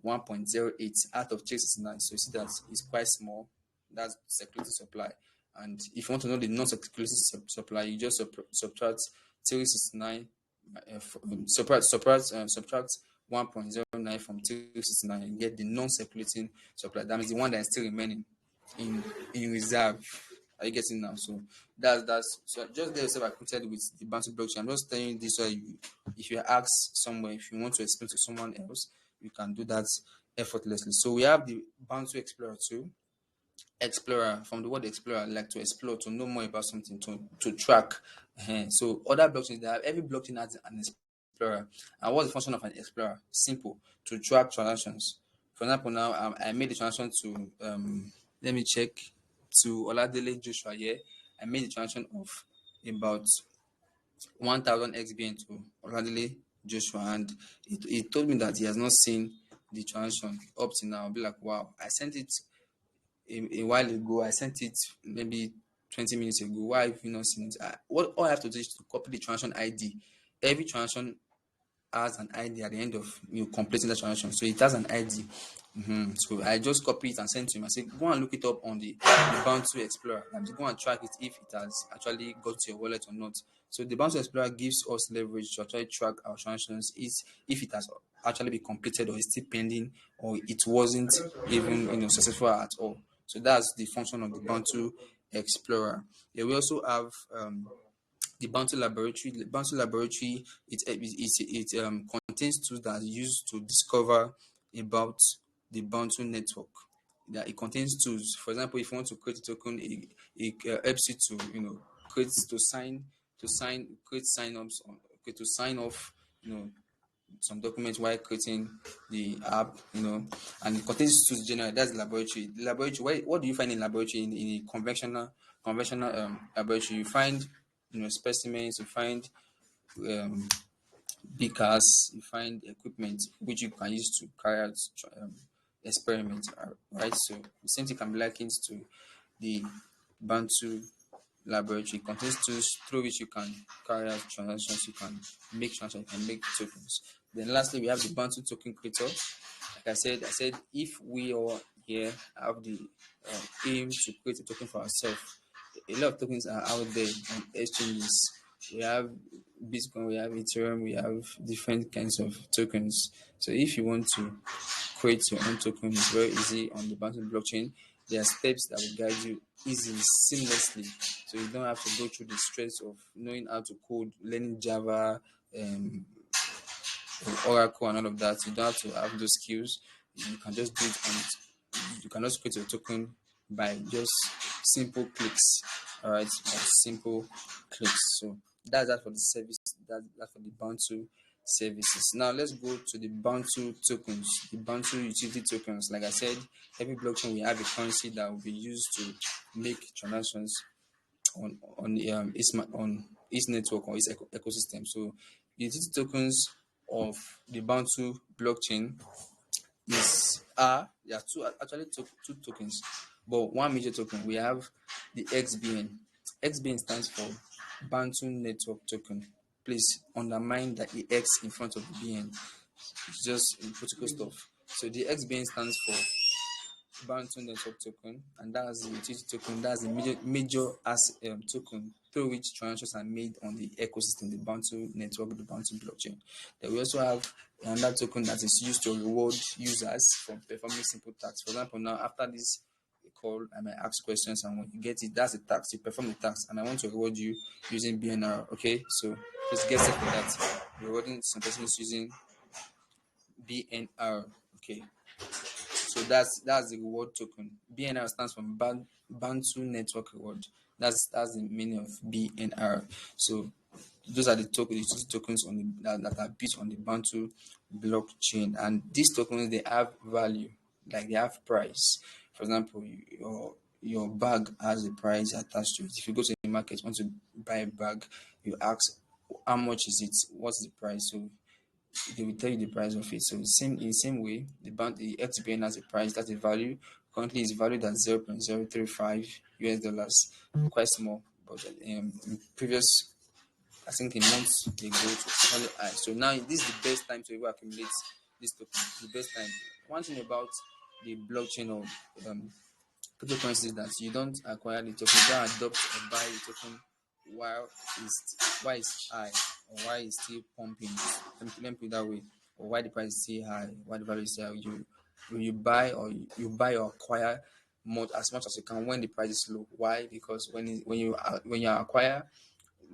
1.08 out of 369. So you see that it's quite small. That's circulating supply. And if you want to know the non-circulating supply, you just subtract 369, subtract 1.09 from 369 and get the non-circulating supply. That means the one that is still remaining in reserve. Are you getting now? So that's so just get yourself acquainted with the Bantu blockchain. I'm just telling you this so if you ask somewhere, if you want to explain to someone else, you can do that effortlessly. So we have the Bantu Explorer 2. Explorer, from the word explorer, like to explore, to know more about something, to track. So other blockchains, they have, every blockchain has an explorer. And what's the function of an explorer? Simple, to track transactions. For example, now I made the transaction to let me check, to Oladele Joshua here. I made the transaction of about 1000 XBN to Oladele Joshua, and it told me that he has not seen the transaction up to now. I'll be like, wow, I sent it a while ago. I sent it maybe 20 minutes ago. Why have you not seen it? What all I have to do is to copy the transaction ID. Every transaction has an ID at the end of completing the transaction, so it has an ID. So I just copy it and send to him. I say, go and look it up on the Bantu Explorer. I'm just going to track it if it has actually got to your wallet or not. So the Bantu Explorer gives us leverage to actually track our transactions if it has actually been completed or is still pending or it wasn't even successful at all. So that's the function of the Bantu Explorer. Yeah, we also have the Bantu Laboratory. The Bantu Laboratory it contains tools that are used to discover about the Bantu network. That it contains tools. For example, if you want to create a token, it helps you to create create sign-ups to sign off some documents while creating the app, and it contains tools generally. That's the laboratory. The laboratory, what do you find in laboratory? In a conventional laboratory, you find specimens, you find beakers, you find equipment which you can use to carry out experiments, right? So the same thing can be likened to the Bantu laboratory. It contains tools through which you can carry out transactions, you can make transactions, you can make tokens. Then lastly, we have the Bantu token creator. Like I said, if we all here have the aim to create a token for ourselves, a lot of tokens are out there on exchanges. We have Bitcoin, we have Ethereum, we have different kinds of tokens. So if you want to create your own token, it's very easy on the Bantu blockchain. There are steps that will guide you easily, seamlessly, so you don't have to go through the stress of knowing how to code, learning Java, Oracle, and all of that. You don't have to have those skills. You can just do it, and you can just create a token by just simple clicks. All right, simple clicks. So that's that for the service. That's for the Bantu services. Now let's go to the Bantu tokens, the Bantu utility tokens. Like I said, every blockchain will have a currency that will be used to make transactions on its network or its ecosystem. So the utility tokens of the Bantu blockchain there are two tokens, but one major token. We have the XBN. XBN stands for Bantu Network Token. Please undermine that the X in front of the BN. It's just protocol stuff. So the XBN stands for Bantu Network Token, and that's the utility token. That's the major token through which transactions are made on the ecosystem, the Bantu network, the Bantu blockchain. Then we also have another token that is used to reward users for performing simple tasks. For example, now after this call, I might ask questions, and when you get it, that's a task. You perform the task, and I want to reward you using BNR. Okay, so please get set for that. Rewarding some persons using BNR. Okay. So that's the reward token. BNR stands for Bantu Network Reward. That's the meaning of BNR. So those are the tokens on that are built on the Bantu blockchain, and these tokens, they have value, like they have price. For example, your bag has a price attached to it. If you go to the market, want to buy a bag, you ask how much is it, what's the price. So they will tell you the price of it. So in the same way, the XBN has a price, that's a value. Currently is valued at 0.035 US dollars, quite small, but in previous, I think a month ago, it was really high. So now this is the best time to ever accumulate this token. The best time. One thing about the blockchain or cryptocurrency is that you don't acquire the token, you don't adopt or buy the token while it's high, or while it's still pumping. Let me put it that way. Or why the price is still high, why the value is still high. You buy or acquire as much as you can when the price is low. Why? Because when you acquire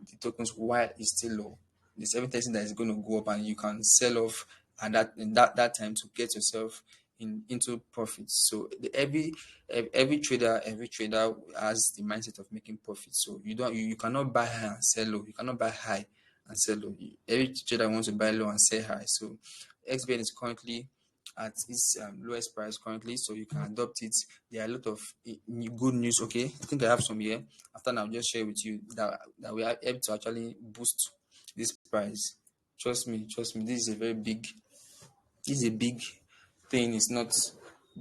the tokens while it's still low, there's everything that is going to go up, and you can sell off at that time to get yourself into profits. So every trader has the mindset of making profits. So you cannot buy high and sell low. You cannot buy high and sell low. Every trader wants to buy low and sell high. So XBN is currently at its lowest price currently, so you can adopt it. There are a lot of good news. Okay, I think I have some here. After now, I'll just share with you that we are able to actually boost this price. Trust me. This is a big thing. It's not,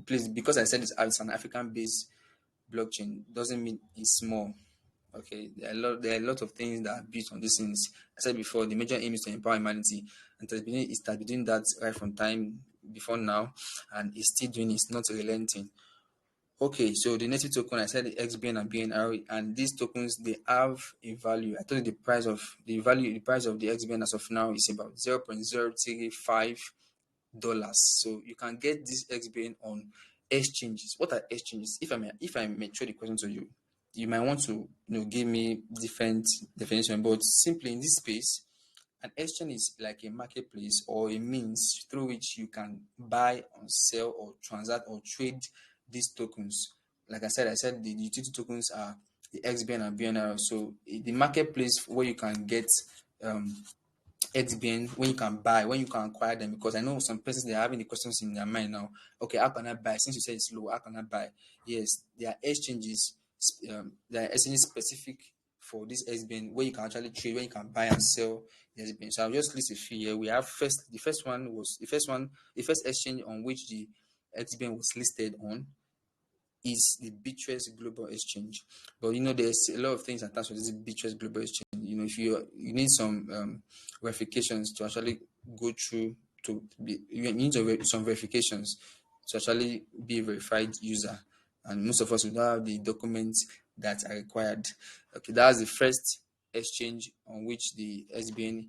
please, because I said it's an African-based blockchain doesn't mean it's small. Okay, there are a lot of things that are built on these things. I said before, the major aim is to empower humanity, and it has been doing that right from time before now, and it's still doing it. It's not relenting. Okay, so the native token, I said the XBN and BNR, and these tokens, they have a value. I told you the price of the XBN as of now is about $0.035. So you can get this XBN on exchanges. What are exchanges? If I may throw the question to you, you might want to give me different definition, but simply in this space, an exchange is like a marketplace or a means through which you can buy or sell or transact or trade these tokens. Like I said the utility tokens are the XBN and BNR. So the marketplace where you can get XBN, when you can buy, when you can acquire them, because I know some persons, they're having the questions in their mind now. Okay, how can I buy? Since you said it's low, how can I buy? Yes, there are exchanges specific for this XBN where you can actually trade, where you can buy and sell the XBN. So I'll just list a few here. We have the first exchange on which the XBN was listed on is the Bitress Global Exchange. But there's a lot of things attached to this Bitress Global Exchange. If you need some verifications to actually go through you need some verifications to actually be a verified user, and most of us will not have the documents that are required. Okay, that's the first exchange on which the SBN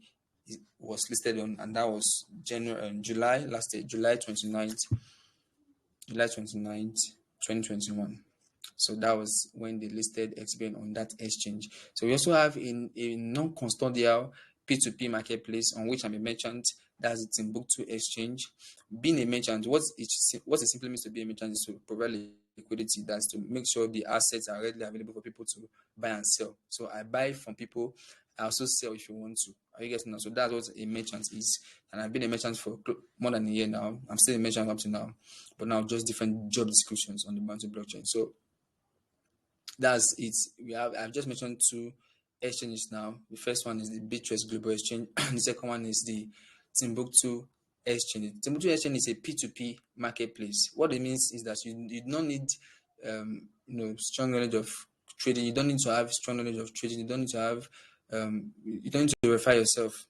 was listed on, and that was July last year, July 29th, 2021. So that was when they listed XBN on that exchange. So we also have a non-custodial P2P marketplace on which I'm a merchant. That's the Timbuktu exchange. Being a merchant, what it simply means to be a merchant is to provide liquidity. That's to make sure the assets are readily available for people to buy and sell. So I buy from people, I also sell if you want to. Are you getting now? So that's what a merchant is. And I've been a merchant for more than a year now. I'm still a merchant up to now, but now just different job descriptions on the Bantu blockchain. So that's it. I've just mentioned two exchanges now. The first one is the Bitress Global Exchange. The second one is the Timbuktu Exchange. The Timbuktu Exchange is a P2P marketplace. What it means is that you don't need strong knowledge of trading. You don't need to have strong knowledge of trading. You don't need to have you don't need to verify yourself.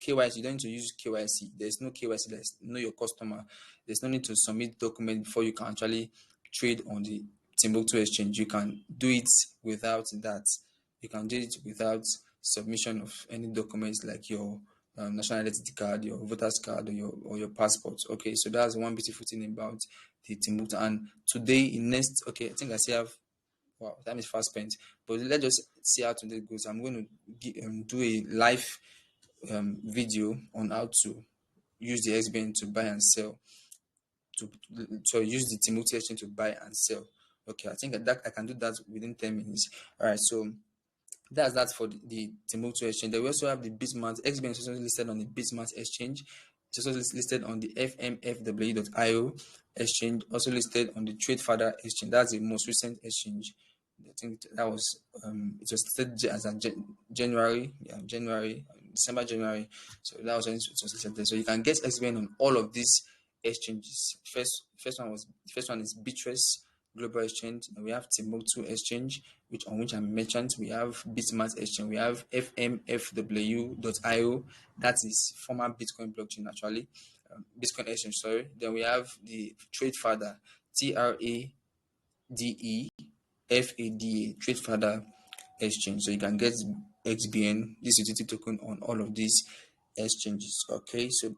KYC, you don't need to use KYC. There's no KYC. There's know your customer. There's no need to submit document before you can actually trade on the Timbuktu exchange. You can do it without that. You can do it without submission of any documents like your national identity card, your voter's card, or your passport. Okay, so that's one beautiful thing about the Timbuktu. And today, I think I still have. Wow, time is fast spent. But let's just see how today goes. I'm going to do a live video on how to use the XBN to buy and sell. To use the Timbuktu exchange to buy and sell. Okay, I think that I can do that within 10 minutes. All right, so that's that for the Timbuktu exchange. Then we also have the Bismart. XBN is also listed on the Bismart exchange. It's also listed on the fmfw.io exchange. Also listed on the TradeFadder exchange. That's the most recent exchange. I think that was it was listed as a January December, January. So that was when it was accepted. So you can get XBN on all of these exchanges. First one is Bitress Global Exchange, and we have Timbuktu Exchange, on which I'm merchant. We have Bitmart Exchange. We have FMFW.io, that is former Bitcoin blockchain actually, Bitcoin Exchange. Sorry. Then we have the TradeFada, TradeFada TradeFada Exchange. So you can get XBN, this utility token, on all of these exchanges. Okay, so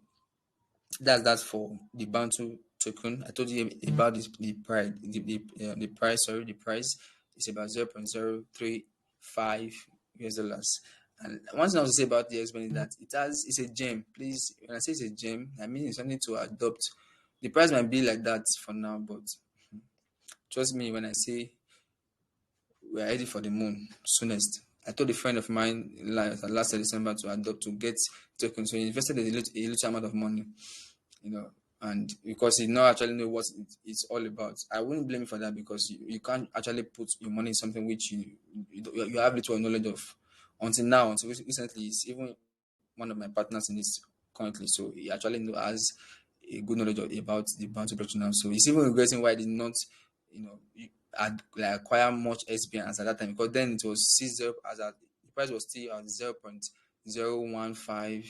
that's that for the Bantu token. I told you about the price. The price. Sorry, the price is about 0.035 US dollars. And one thing I want to say about the XBN is that it's a gem. Please, when I say it's a gem, I mean it's something to adopt. The price might be like that for now, but trust me when I say we are ready for the moon soonest. I told a friend of mine last December to adopt, to get tokens. So he invested a little amount of money, and because he not actually know what it's all about. I wouldn't blame him for that, because you can't actually put your money in something which you have little knowledge of until now. Until recently, it's even one of my partners in this currently, so he actually has a good knowledge about the Bantu blockchain now. So he's even regretting why I did not, acquire much SBN as at that time, because then it was seized up the price was still at 0.015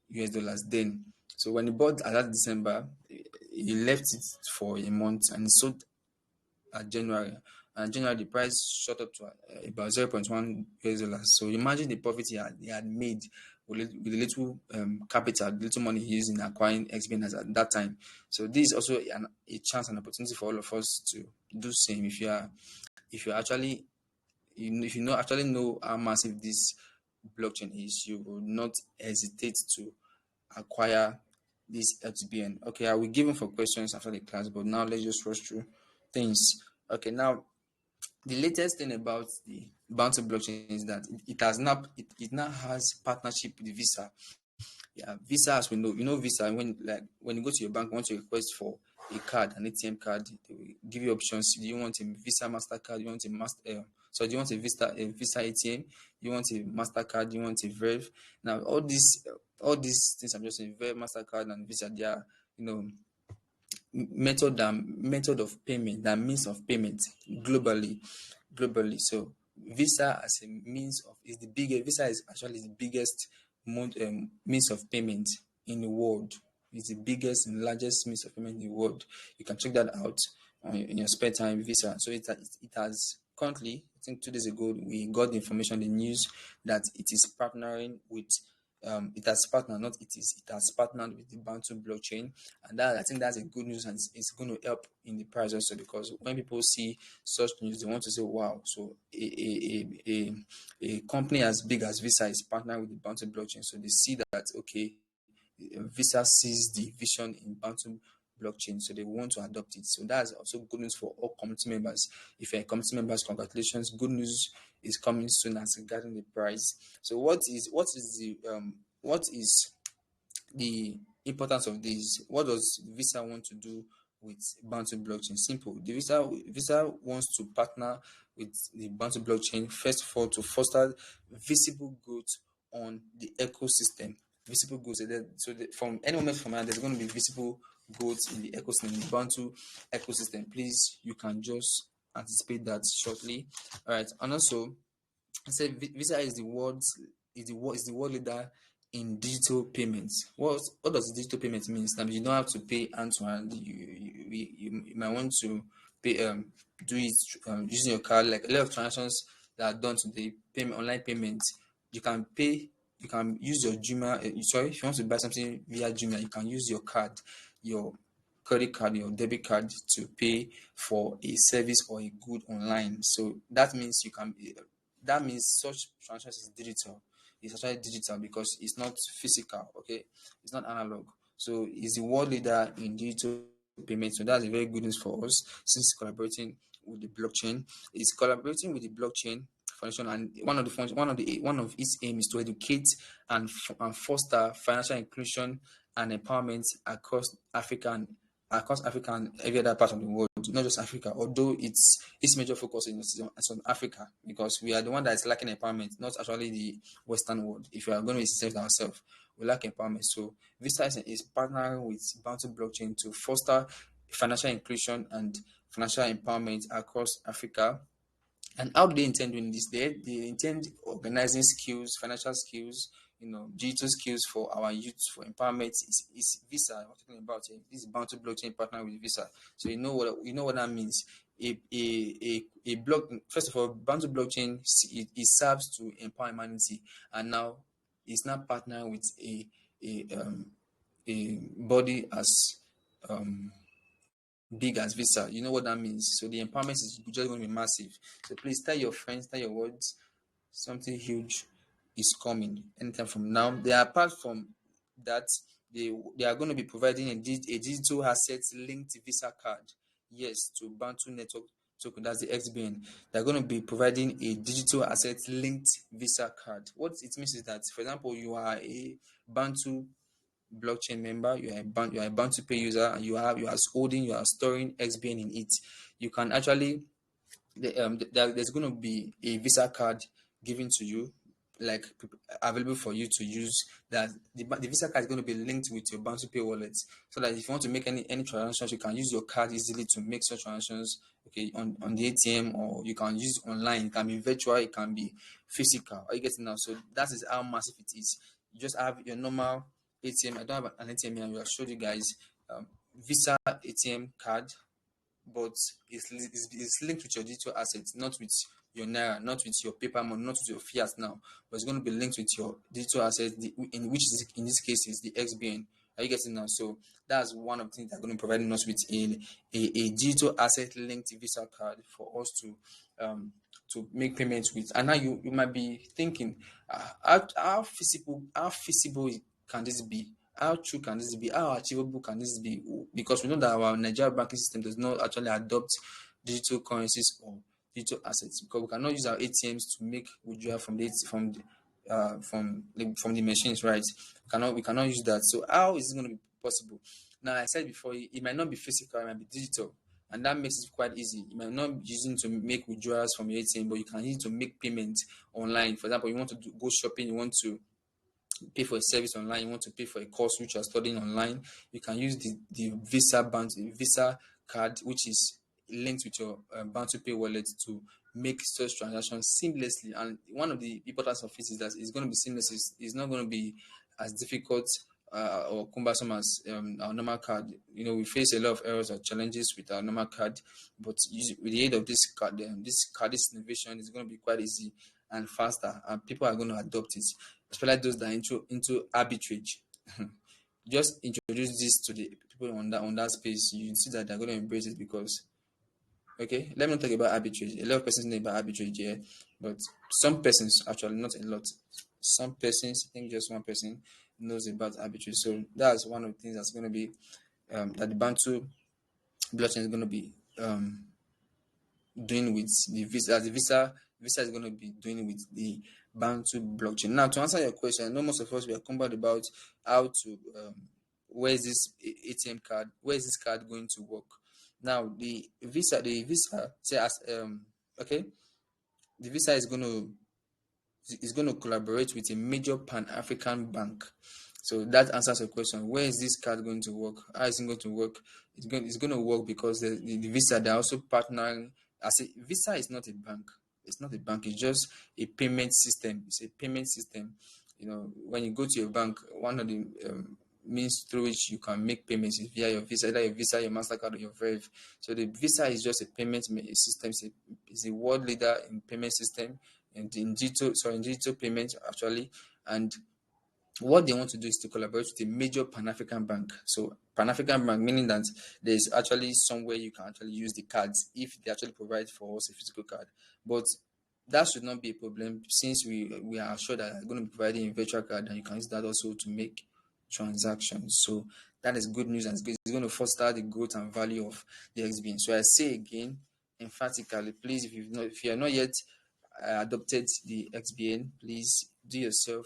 US dollars then. So when he bought at that December, he left it for a month and sold at January. And January, the price shot up to about 0.1 US dollars. So imagine the profit he had made with the little capital, the little money he used in acquiring XBN at that time. So this is also a chance and opportunity for all of us to do the same. If you actually actually know how massive this blockchain is, you will not hesitate to acquire this XBN. Okay, I will give them for questions after the class, but now let's just rush through things. Okay, now the latest thing about the Bantu blockchain is that it now has partnership with Visa. Yeah, Visa, as we know, Visa, when you go to your bank, want to request for a card, an ATM card, they will give you options. Do you want a Visa MasterCard? Do you want do you want a Visa ATM? Do you want a MasterCard? Do you want a Verve? Now, all these things I'm just saying, Verve, MasterCard, and Visa, they are, method of payment, that means of payment globally. So Visa as a means of Visa is actually the biggest means of payment in the world. It's the biggest and largest means of payment in the world. You can check that out in your spare time. Visa. So it has currently, I think 2 days ago, we got the information, the news, that it is partnering with it has partnered with the Bantu blockchain, and that, I think that's a good news, and it's going to help in the price also, because when people see such news, they want to say, wow, so a company as big as Visa is partnering with the Bantu blockchain. So they see that, okay, Visa sees the vision in Bantu blockchain, so they want to adopt it. So that's also good news for all community members. If you're a community members, congratulations, good news is coming soon as regarding the price. So what is the importance of this? What does Visa want to do with Bantu blockchain? Simple. The Visa wants to partner with the Bantu blockchain, first of all, to foster visible growth on the ecosystem. Visible growth. So from any moment from now, there's going to be visible growth in the ecosystem, in the Bantu ecosystem. Please, you can just anticipate that shortly. All right, and also, I said Visa is the world leader in digital payments. What does digital payment mean? That you don't have to pay hand to hand. You might want to pay do it using your card. Like a lot of transactions that are done today, online payments, you can pay. You can use your Jumia. If you want to buy something via Jumia, you can use your card, your credit card, your debit card, to pay for a service or a good online. So that means such transactions is digital. It's actually digital because it's not physical. Okay, it's not analog. So it's the world leader in digital payment. So that's a very good news for us, since it's collaborating with the blockchain. It's collaborating with the blockchain foundation, and one of its aim is to educate and foster financial inclusion and empowerment across Africa and every other part of the world. world, not just Africa. Although its major focus is on Africa, because we are the one that is lacking empowerment, not actually the Western world. If we are going to be sincere with ourselves, we lack empowerment. So Visa is partnering with Bantu Blockchain to foster financial inclusion and financial empowerment across Africa. And how do they intend doing this? They intend organizing skills, financial skills, digital skills for our youth for empowerment. Is Visa we're talking about here. This is Bantu Blockchain partner with Visa. So you know what that means. A block, first of all, Bantu Blockchain, it serves to empower humanity, and now it's now partnering with a body as big as Visa. You know what that means. So the empowerment is just going to be massive. So please tell your friends, tell your words, something huge is coming anytime from now. Apart from that, they are going to be providing a digital assets linked Visa card. Yes, to Bantu Network token. That's the XBN. They're going to be providing a digital assets linked Visa card. What it means is that, for example, you are a Bantu blockchain member, you are a Bantu Pay user, and you are storing XBN in it. You can actually there's going to be a Visa card given to you, like available for you to use. That the Visa card is going to be linked with your Bantu Pay wallet, so that if you want to make any transactions, you can use your card easily to make such transactions. Okay, on the ATM, or you can use online. It can be virtual, it can be physical. Are you getting now? So that is how massive it is. You just have your normal ATM. I don't have an ATM here. I will show you guys Visa ATM card, but it's linked with your digital assets, not with your naira, not with your paper money, not with your fiat now, but it's going to be linked with your digital assets, in which is, in this case, is the XBN. Are you getting now? So that's one of the things that are going to provide us with a digital asset linked Visa card for us to make payments with. And now you might be thinking, how feasible can this be? How true can this be? How achievable can this be? Because we know that our Nigerian banking system does not actually adopt digital currencies or digital assets, because we cannot use our ATMs to make withdrawal from the machines, right? We cannot use that. So how is it going to be possible? Now, I said before, it might not be physical, it might be digital, and that makes it quite easy. You might not be using to make withdrawals from your ATM, but you can use it to make payments online. For example, you want to go shopping, you want to pay for a service online, you want to pay for a course which you are studying online, you can use the Visa card, which is linked with your Bantu Pay wallet, to make such transactions seamlessly. And one of the importance of it is that it's going to be seamless. It's not going to be as difficult or cumbersome as our normal card. We face a lot of errors or challenges with our normal card, but with the aid of this card, this innovation is going to be quite easy and faster, and people are going to adopt it, especially those that are into arbitrage. Just introduce this to the people on that space, you see that they're going to embrace it. Because, okay, let me not talk about arbitrage. A lot of persons know about arbitrage here, but some persons, actually not a lot, some persons, I think just one person knows about arbitrage. So that's one of the things that's going to be that the Bantu blockchain is going to be doing with the Visa is going to be doing with the Bantu blockchain. Now, to answer your question, I know most of us we are concerned about how to where is this ATM card, where is this card going to work. Now, the Visa says okay, the Visa is going to collaborate with a major Pan-African bank. So that answers your question. Where is this card going to work? How is it going to work? It's going to work because the Visa, they're also partnering. I say Visa is not a bank. It's not a bank. It's just a payment system. It's a payment system. When you go to your bank, one of the means through which you can make payments is via your Visa, either your Visa, your MasterCard, or your Verve. So the Visa is just a payment system. It's a world leader in payment system and in digital payments actually. And what they want to do is to collaborate with a major Pan-African bank. So Pan-African bank, meaning that there's actually somewhere you can actually use the cards if they actually provide for us a physical card. But that should not be a problem, since we are sure that they're going to be providing a virtual card, and you can use that also to make transactions. So that is good news, and it's going to foster the growth and value of the XBN. So I say again, emphatically, please, if you have not yet adopted the XBN, please do yourself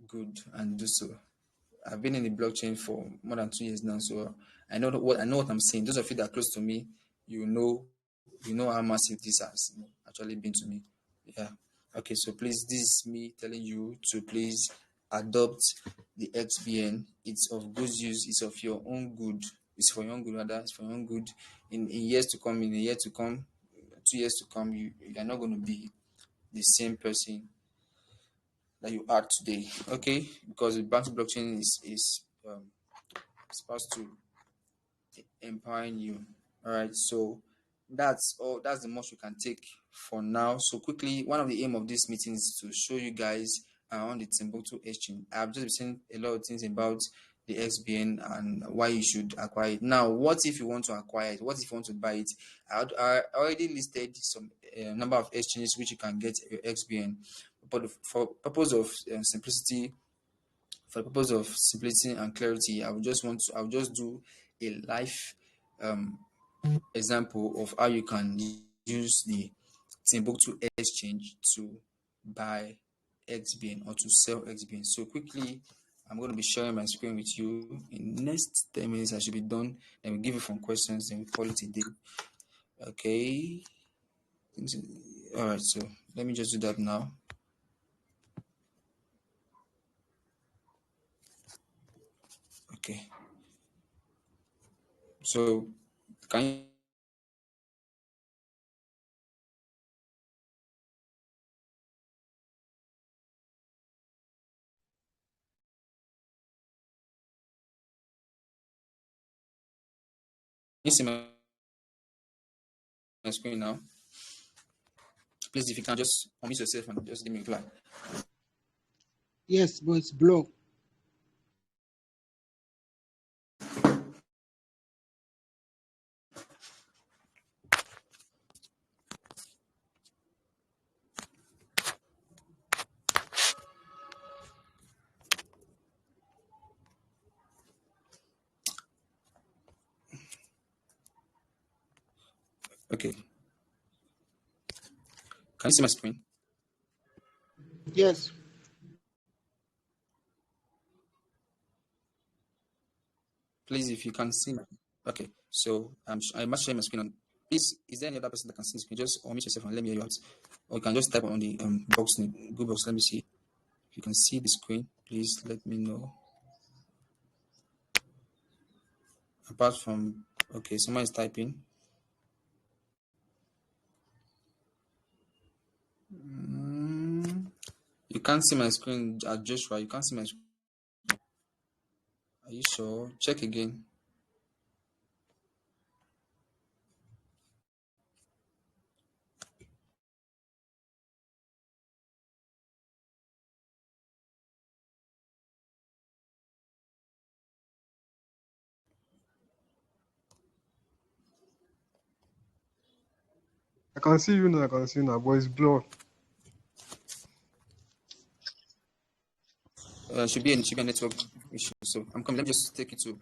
good and do so. I've been in the blockchain for more than 2 years now, so I know what I'm saying. Those of you that are close to me, you know how massive this has actually been to me. Yeah. Okay, so please, this is me telling you to please adopt the XBN. It's of good use, it's of your own good. It's for your own good, rather, it's for your own good. In years to come, in a year to come, 2 years to come, you are not going to be the same person that you are today. Okay, because the Bantu blockchain is supposed to empowering you. All right, so that's all. That's the most we can take for now. So quickly, one of the aim of this meeting is to show you guys around the Timbuktu exchange. I've just been saying a lot of things about the XBN and why you should acquire it. Now, what if you want to acquire it? What if you want to buy it? I already listed some number of exchanges which you can get your XBN, but for purpose of simplicity, and clarity, I will just do a live um, example of how you can use the Timbuktu exchange to buy XBN or to sell XBN. So quickly, I'm going to be sharing my screen with you. In the next 10 minutes, I should be done. Then we'll give you some questions and we call it a day. Okay. All right. So let me just do that now. Okay. So can you see my screen now? Please, if you can just unmute yourself and just give me a reply. Yes, but it's blocked. Okay. Can you see my screen? Yes. Please, if you can see. Okay. So I must share my screen on. Please, is there any other person that can see the screen? Just unmute yourself and let me hear you out. Or you can just type on the box in Google Box. Let me see. If you can see the screen, please let me know. Apart from, okay, someone is typing. You can't see my screen, Joshua. You can't see my screen. Are you sure? Check again. I can see you now, but it's blurred. Should be a network issue. So I'm coming. Let me just take it to.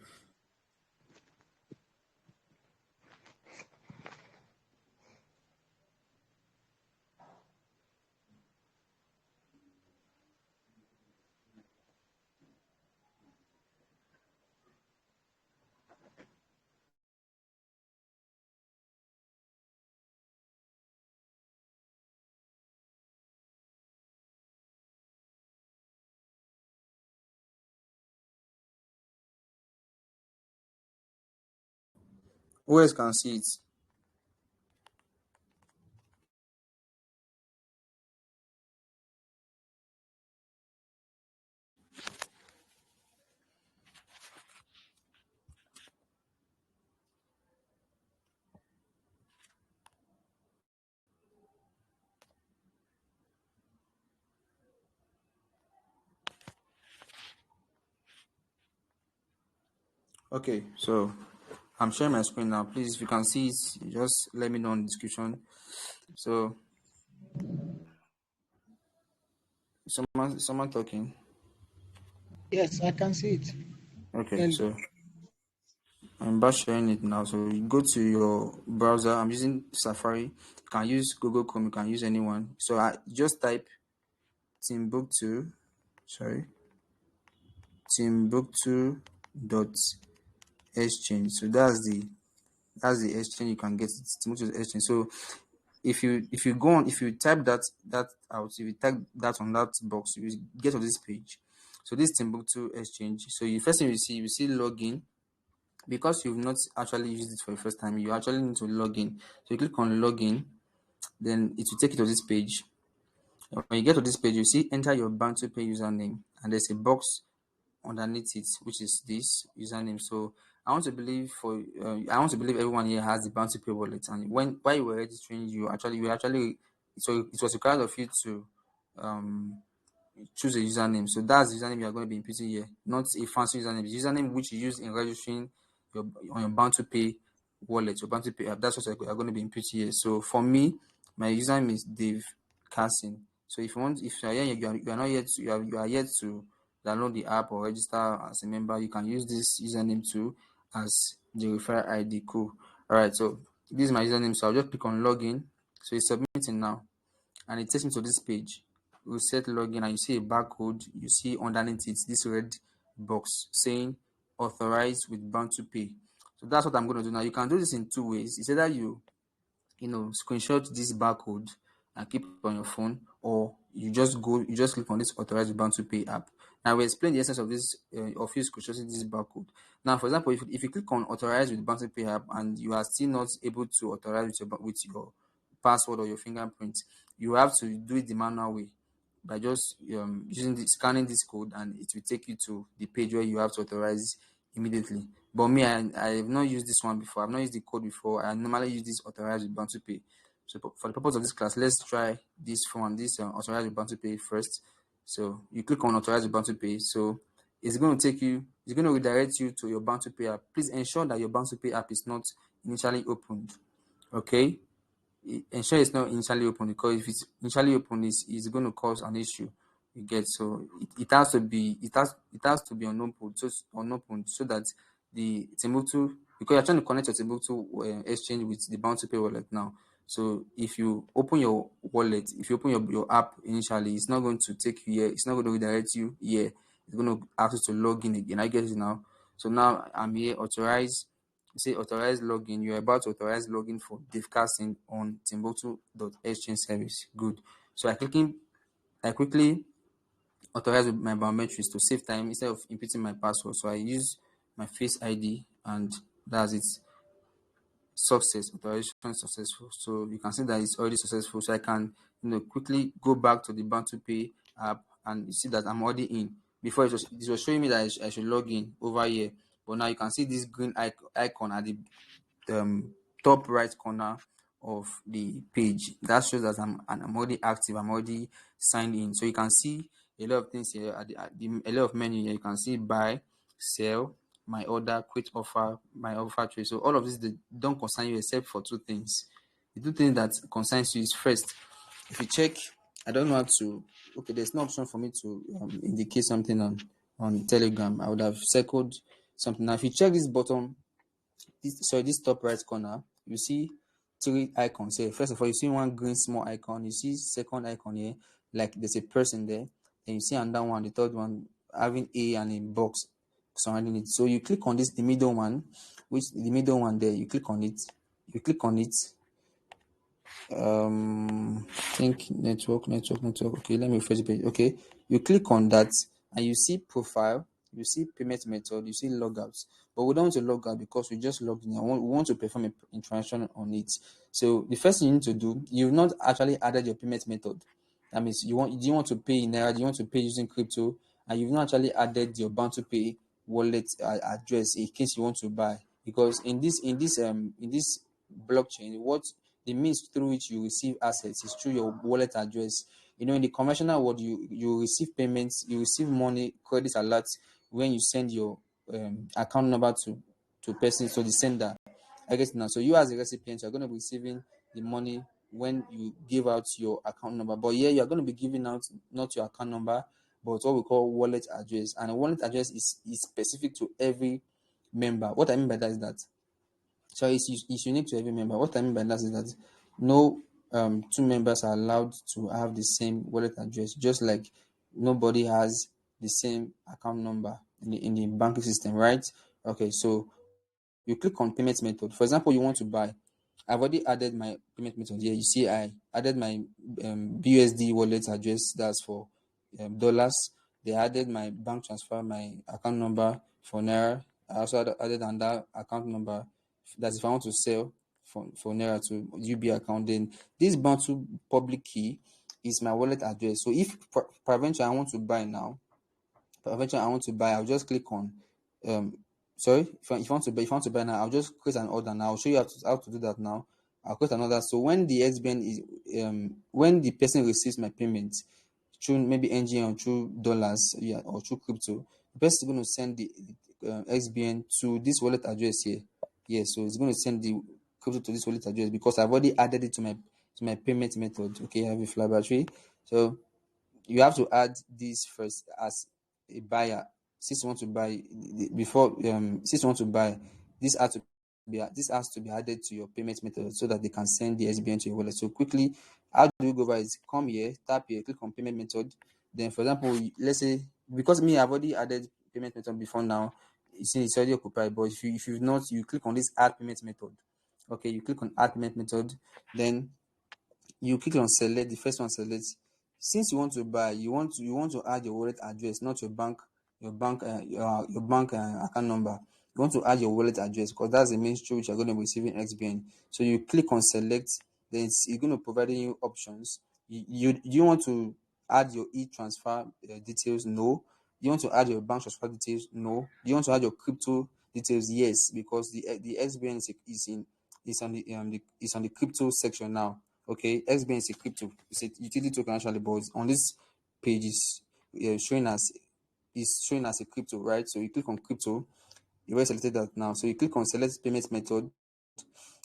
Who else can see it? Okay, so I'm sharing my screen now. Please, if you can see it, just let me know in the description. So, someone talking. Yes, I can see it. Okay, Clearly. so I'm about sharing it now. So you go to your browser. I'm using Safari. You can use Google Chrome. You can use anyone. So I just type Timbuktu. Sorry, Timbuktu dot exchange. So that's the That's the exchange you can get. It's Timbuktu exchange. So if you go on, if you type that out, if you type that on that box, you will get to this page. So this Timbuktu exchange. So you first thing you see login. Because you've not actually used it for the first time, you actually need to log in. So you click on login, then it will take you to this page. When you get to this page, you see enter your Bantu Pay username, and there's a box underneath it, which is this username. So I want to believe everyone here has the Bounty Pay wallet, and while you were registering, you actually so it was required of you to um choose a username. So that's the username you are going to be inputting here, not a fancy username. The username which you use in registering on your Bounty Pay wallet, your Bounty Pay app. That's what you are going to be inputting here. So for me, my username is Dave Carson. So if you are here, you are not yet, you are yet to download the app or register as a member, you can use this username too as the referral ID. Cool. All right. So this is my username. So I'll just click on login. So it's submitting now, and it takes me to this page. Reset login, and you see a barcode. You see underneath it this red box saying authorized with Bantu Pay. So that's what I'm going to do now. You can do this in two ways. It's either screenshot this barcode and keep it on your phone, or you just click on this authorized Bantu Pay app. Now we explain the essence of this of you screenshotting this barcode. Now, for example, if you click on authorize with Bantu Pay app and you are still not able to authorize with your password or your fingerprint, you have to do it the manual way by just scanning this code, and it will take you to the page where you have to authorize immediately. But me, I have not used this one before. I've not used the code before. I normally use this authorize with Bantu Pay. So for the purpose of this class, let's try this form, this authorize with Bantu Pay first. So you click on authorize with Bantu Pay. So it's going to redirect you to your Bantu Pay app. Please ensure that your Bantu Pay app is not initially opened. Okay, ensure it's not initially open, because if it's initially open, it's going to cause an issue. You get, so it has to be unopened, so that the Timbuktu, because you're trying to connect your Timbuktu exchange with the Bounty Pay wallet now. So if you open your wallet, if you open your app initially, it's not going to take you here. It's not going to redirect you here. It's going to ask you to log in again. I get it now. So now I'm here, authorize. Say authorize login. You're about to authorize login for Dave Casting on Timbuktu.exchange service. Good. So I quickly authorize with my biometrics to save time instead of inputting my password. So I use my Face ID, and that's it. Success, authorization successful. So you can see that it's already successful. So I can quickly go back to the Bantu Pay app, and you see that I'm already in. Before it was showing me that I should log in over here, but now you can see this green icon at the top right corner of the page. That shows that I'm already active. I'm already signed in. So you can see a lot of things here a lot of menu here. You can see buy, sell, my order, quit offer, my offer trade. So all of this, they don't concern you except for two things. The two things that concerns you is, first, if you check, I don't know how to. Okay, there's no option for me to indicate something on Telegram. I would have circled something. Now, if you check this bottom, this top right corner, you see three icons here. First of all, you see one green small icon. You see second icon here, like there's a person there. Then you see another one, the third one, having a and a box surrounding it. So you click on this, the middle one, there. You click on it. Think network. Okay, let me refresh the page. Okay, you click on that, and you see profile, you see payment method, you see logouts. But we don't want to log out because we just logged in. We want to perform a transaction on it. So the first thing you need to do, you've not actually added your payment method. That means do you want to pay in Naira, do you want to pay using crypto, and you've not actually added your Bantu Pay wallet address in case you want to buy. Because in this blockchain, what the means through which you receive assets is through your wallet address. In the conventional world, you receive payments, you receive money, credit alerts when you send your account number to person, so the sender. I guess now. So you as a recipient, you're going to be receiving the money when you give out your account number. But here you're going to be giving out not your account number, but what we call wallet address. And a wallet address is specific to every member. What I mean by that is that, so it's unique to every member. What I mean by that is that no two members are allowed to have the same wallet address, just like nobody has the same account number in the banking system, right? Okay, so you click on payment method. For example, you want to buy. I've already added my payment method here. You see, I added my BUSD wallet address. That's for dollars. They added my bank transfer, my account number for Naira. I also added another account number. That's if I want to sell for Naira to UB account. Then this Bantu public key is my wallet address. So if peradventure I want to buy now, I'll just click on um sorry, if you want to buy, now, I'll just create an order now. I'll show you how to do that now. I'll create another. So when the XBN is when the person receives my payment through maybe NG or through dollars, yeah, or through crypto, the person is going to send the XBN to this wallet address here. Yeah, so it's going to send the crypto to this wallet address because I've already added it to my payment method. Okay, I have a fly battery. So you have to add this first as a buyer. Since you want to buy since you want to buy, this has to be added to your payment method so that they can send the SBN to your wallet. So quickly, how do you go about it? Come here, tap here, click on payment method. Then, for example, let's say because I've already added payment method before now. You see, it's already occupied. But if you've not, you click on this add payment method. Okay, you click on add payment method. Then you click on select. The first one select. Since you want to buy, you want to add your wallet address, not your bank account number. You want to add your wallet address because that's the main through which you're going to be receiving XBN. So you click on select. Then it's going to provide you options. You want to add your e-transfer details? No. You want to add your bank transfer details? No. You want to add your crypto details? Yes, because the XBN is on the crypto section now. Okay, XBN is a crypto, it's a utility token actually, but on this page is showing as a crypto, right? So you click on crypto, you already selected that now. So you click on select payment method,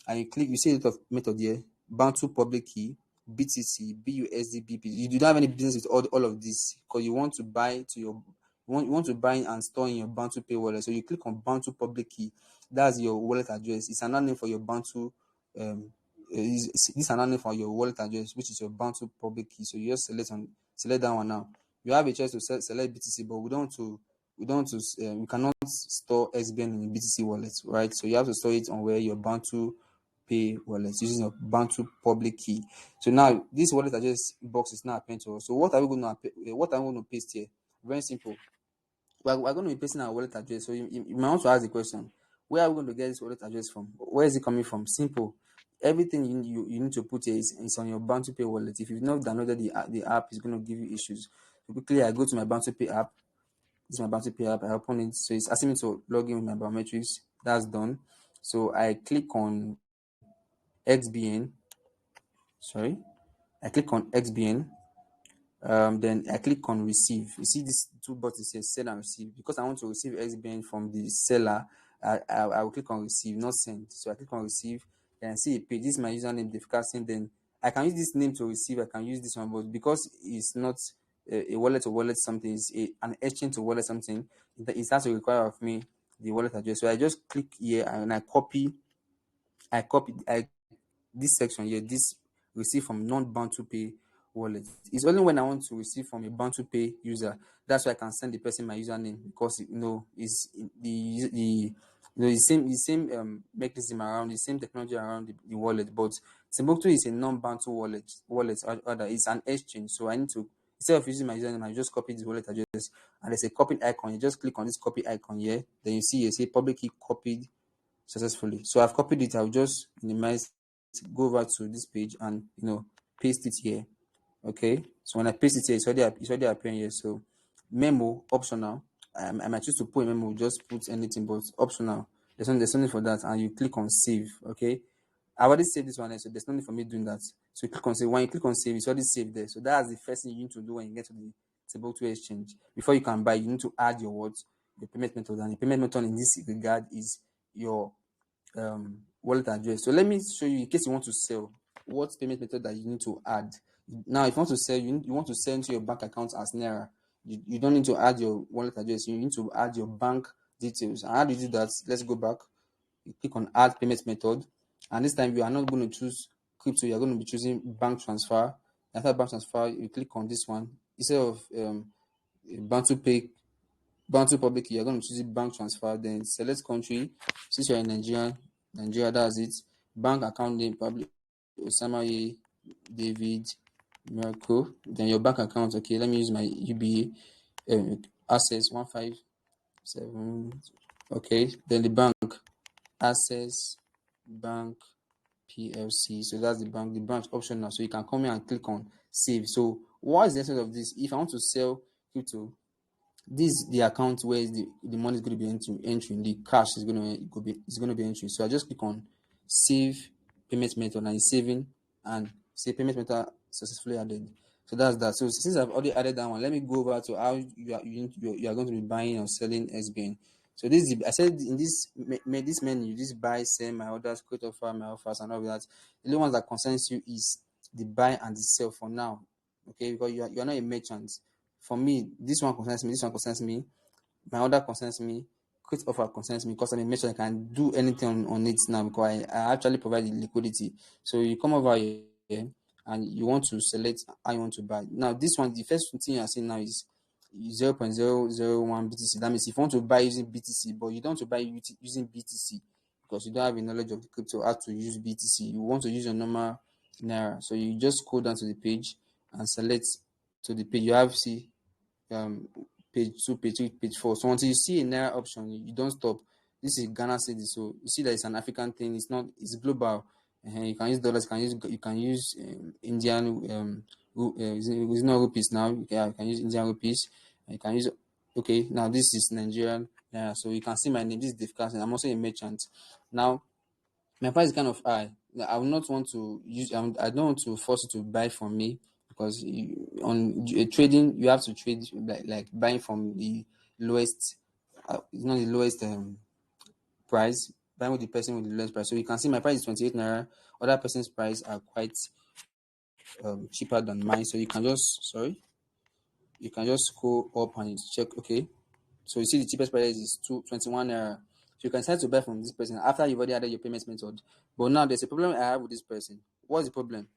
and you see a lot of method here: Bantu public key, BTC, BUSD, BP. You do not have any business with all of this because you want to buy you want to buy and store in your Bantu Pay wallet. So you click on Bantu public key. That's your wallet address. It's another name for your Bantu. This is another name for your wallet address, which is your Bantu public key. So you just select that one now. You have a choice to select BTC, but we cannot store XBN in the BTC wallet, right? So you have to store it on where your Bantu Pay wallet using your Bantu public key. So now this wallet address box is now appended to us. So what are we going to paste here? Very simple. We're going to be pasting our wallet address. So you might want to ask the question, where are we going to get this wallet address from? Where is it coming from? Simple. Everything you need to put here is on your Bantu Pay wallet. If you've not downloaded the app, it's going to give you issues. So quickly, I go to my Bantu Pay app. This is my Bantu Pay app. I open it. So it's asking me to log in with my biometrics. That's done. So I click on XBN. Sorry. I click on XBN. Then I click on receive. You see these two buttons here, sell and receive. Because I want to receive XBN from the seller, I will click on receive, not send. So I click on receive, and I see a page. This is my username, Defcasting. Then I can use this name to receive. I can use this one, but because it's not a wallet to wallet something, it's an exchange to wallet something, it has to require of me the wallet address. So I just click here and I copy this section here, this receive from non-Bantu Pay wallet. It's only when I want to receive from a Bantu Pay user that's why I can send the person my username, because it's the same mechanism around, the same technology around the wallet. But Timbuktu is a non-Bantu wallet, rather it's an exchange. So I need to, instead of using my username, I just copy this wallet address, and there's a copy icon. You just click on this copy icon here, then you see public key copied successfully. So I've copied it. I'll just minimize, go over to this page and paste it here. Okay, so when I paste it here, it's already appearing here. So memo optional. I might choose to put a memo, just put anything, but optional. There's something for that, and you click on save. Okay, I already saved this one, so there's no need for me doing that. So you click on save. When you click on save, it's already saved there. So that's the first thing you need to do when you get to the Timbuktu exchange. Before you can buy, you need to add your payment method, and the payment method in this regard is your wallet address. So let me show you, in case you want to sell, what payment method that you need to add. Now, if you want to sell, you want to send to your bank account as Naira. You don't need to add your wallet address. You need to add your bank details. And how do you do that? Let's go back. You click on add payment method, and this time you are not going to choose crypto. You are going to be choosing bank transfer. After bank transfer, you click on this one instead of Bantu Pay Bantu public key, you're going to choose bank transfer, then select country. Since you're in Nigeria, that's it. Bank account name, probably Osama A. David Mirko. Then your bank account, okay, let me use my UBA access 157. Okay, then the bank, Access Bank PLC. So that's the bank, the branch option now. So you can come here and click on save. So what is the essence of this? If I want to sell crypto, this is the account where the money is going to be entering, the cash is going to be entering. So I just click on save payment method, and it's saving, and say payment method successfully added. So that's that. So since I've already added that one, let me go over to how you are going to be buying or selling SBN. So this is I said in this menu, this buy, sell, my orders, create offer, my offers, and all that. The only ones that concerns you is the buy and the sell for now. Okay, because you are not a merchant. For me, this one concerns me, this one concerns me, my order concerns me, create offer concerns me, because I'm a merchant. I can do anything on it now because I actually provide the liquidity. So you come over here and you want to select how you want to buy. Now this one, the first thing you're seeing now is 0.001 BTC. That means if you want to buy using BTC, but you don't want to buy using BTC because you don't have a knowledge of the crypto, how to use BTC, you want to use your normal Naira. So you just go down to the page and select to the page. You have um page 2, page 3, page 4. So until you see a Naira option, you don't stop. This is Ghana cedi. So you see that it's an African thing. It's global. You can use dollars. You can use Indian. It's not rupees now. Yeah, you can use Indian rupees. You can use. Okay, now this is Nigerian. Yeah, so you can see my name. This is Dave Carson. I'm also a merchant. Now my price is kind of high. I will not want to use. I don't want to force you to buy from me because trading you have to trade like buying from the lowest. It's not the lowest price. Buying with the person with the lowest price. So you can see my price is 28 naira. Other person's price are quite cheaper than mine. So you can just go up and check. Okay, so you see the cheapest price is 21 naira. So you can start to buy from this person after you've already added your payment method. But now there's a problem I have with this person. What's the problem?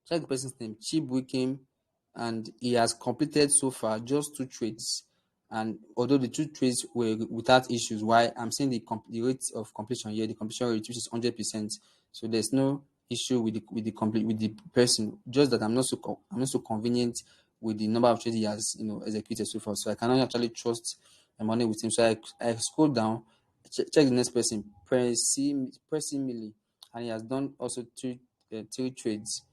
Check the person's name, Chib Wikim, and he has completed so far just 2 trades. And although the 2 trades were without issues, why I'm saying the rate of completion here, the completion rate, which is 100%. So there's no issue with the person. Just that I'm not so convenient with the number of trades he has executed so far. So I cannot actually trust my money with him. So I scroll down, check the next person, Pressy Millie, and he has done also three trades.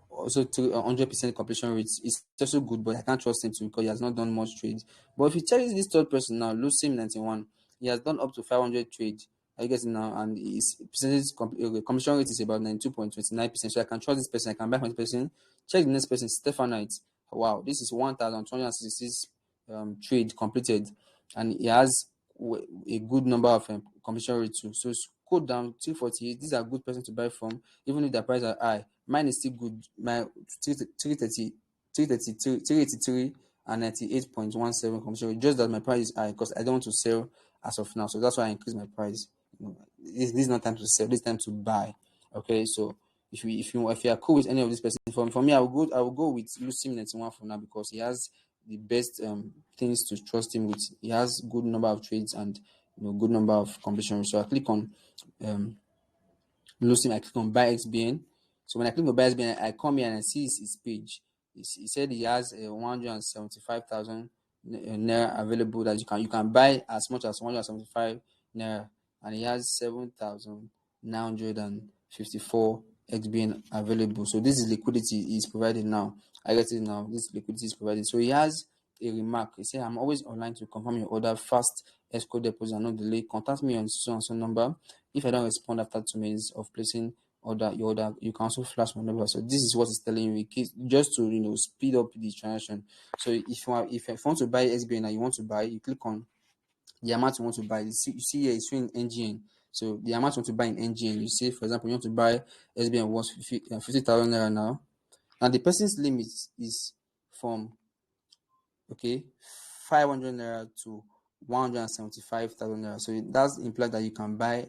Also 100% completion rate is also good, but I can't trust him too because he has not done much trades. But if you check this third person now, Lucim 91, he has done up to 500 trades. I guess now, and his percentage completion rate is about 92.29%. So I can trust this person. I can buy from this person. Check the next person, Stephanite. Wow, this is 1,266 trade completed, and he has a good number of completion rate too. So go down 248. These are good person to buy from, even if the price are high. Mine is still good. My 383 and 98.17 commission rate. Just that my price is high because I don't want to sell as of now. So that's why I increase my price. This is not time to sell. This is time to buy. Okay, so if you are cool with any of this person, for me, I will go with Lucim 91 for now because he has the best things to trust him with. He has good number of trades and good number of completion. So I click on Lucim, I click on buy XBN. So when I click on buy XBN, I come here and I see his page. He said he has 175,000 naira available that you can buy as much as 175 naira, and he has 7,954 XBN available. So this is liquidity is provided now. I get it now. This liquidity is provided. So he has a remark. He said, "I'm always online to confirm your order. Fast escrow deposit and no delay. Contact me on so and so number. If I don't respond after 2 minutes of placing your order, you can also flash my number." So this is what it's telling you, just to speed up the transaction. So if you want to buy SBN and you want to buy, you click on the amount you want to buy. You see here it's showing NGN. So the amount you want to buy in NGN, you say, for example, you want to buy SBN worth 50,000 naira now. And the person's limit is from 500 naira to 175,000 naira. So it does imply that you can buy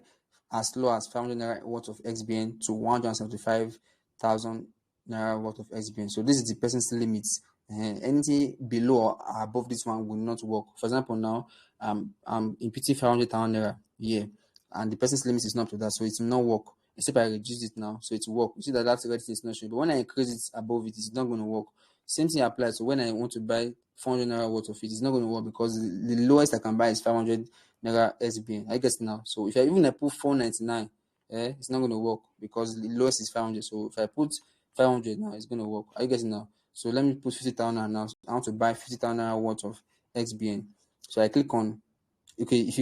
as low as 500 naira worth of XBN to 175,000 naira worth of XBN. So this is the person's limits Anything below or above this one will not work. For example, now I'm imputing 500,000 naira here, and the person's limit is not up to that, so it will not work. Except I reduce it now, so it will work. You see that that's red thing is not showing, but when I increase it above it, it's not going to work. Same thing applies. So when I want to buy 400 naira worth of it, it's not going to work because the lowest I can buy is 500 naira SBN. I guess now. So if I put 499, it's not going to work because the lowest is 500. So if I put 500 now, it's going to work. I guess now. So let me put 50,000 now. I want to buy 50,000 naira worth of XBN. So I click on. Okay, if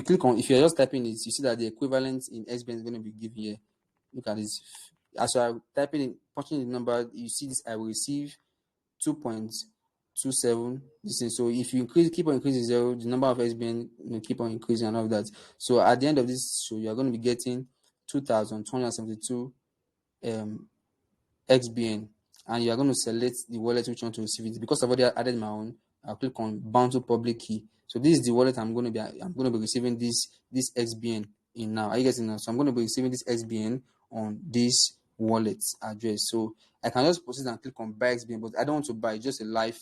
you're just typing it, you see that the equivalent in XBN is going to be given here. Look at this. As I'm typing in, punching the number, you see this. I will receive 2.27. So if you keep on increasing zero, the number of SBN keep on increasing and all of that. So at the end of this show, you are going to be getting 2,272 XBN, and you are going to select the wallet which you want to receive it. Because I've already added my own, I'll click on Bantu public key. So this is the wallet I'm going to be receiving this XBN in now. Are you getting now? So I'm going to be receiving this XBN on this wallet address. So I can just proceed and click on buy XBN, but I don't want to buy, just a live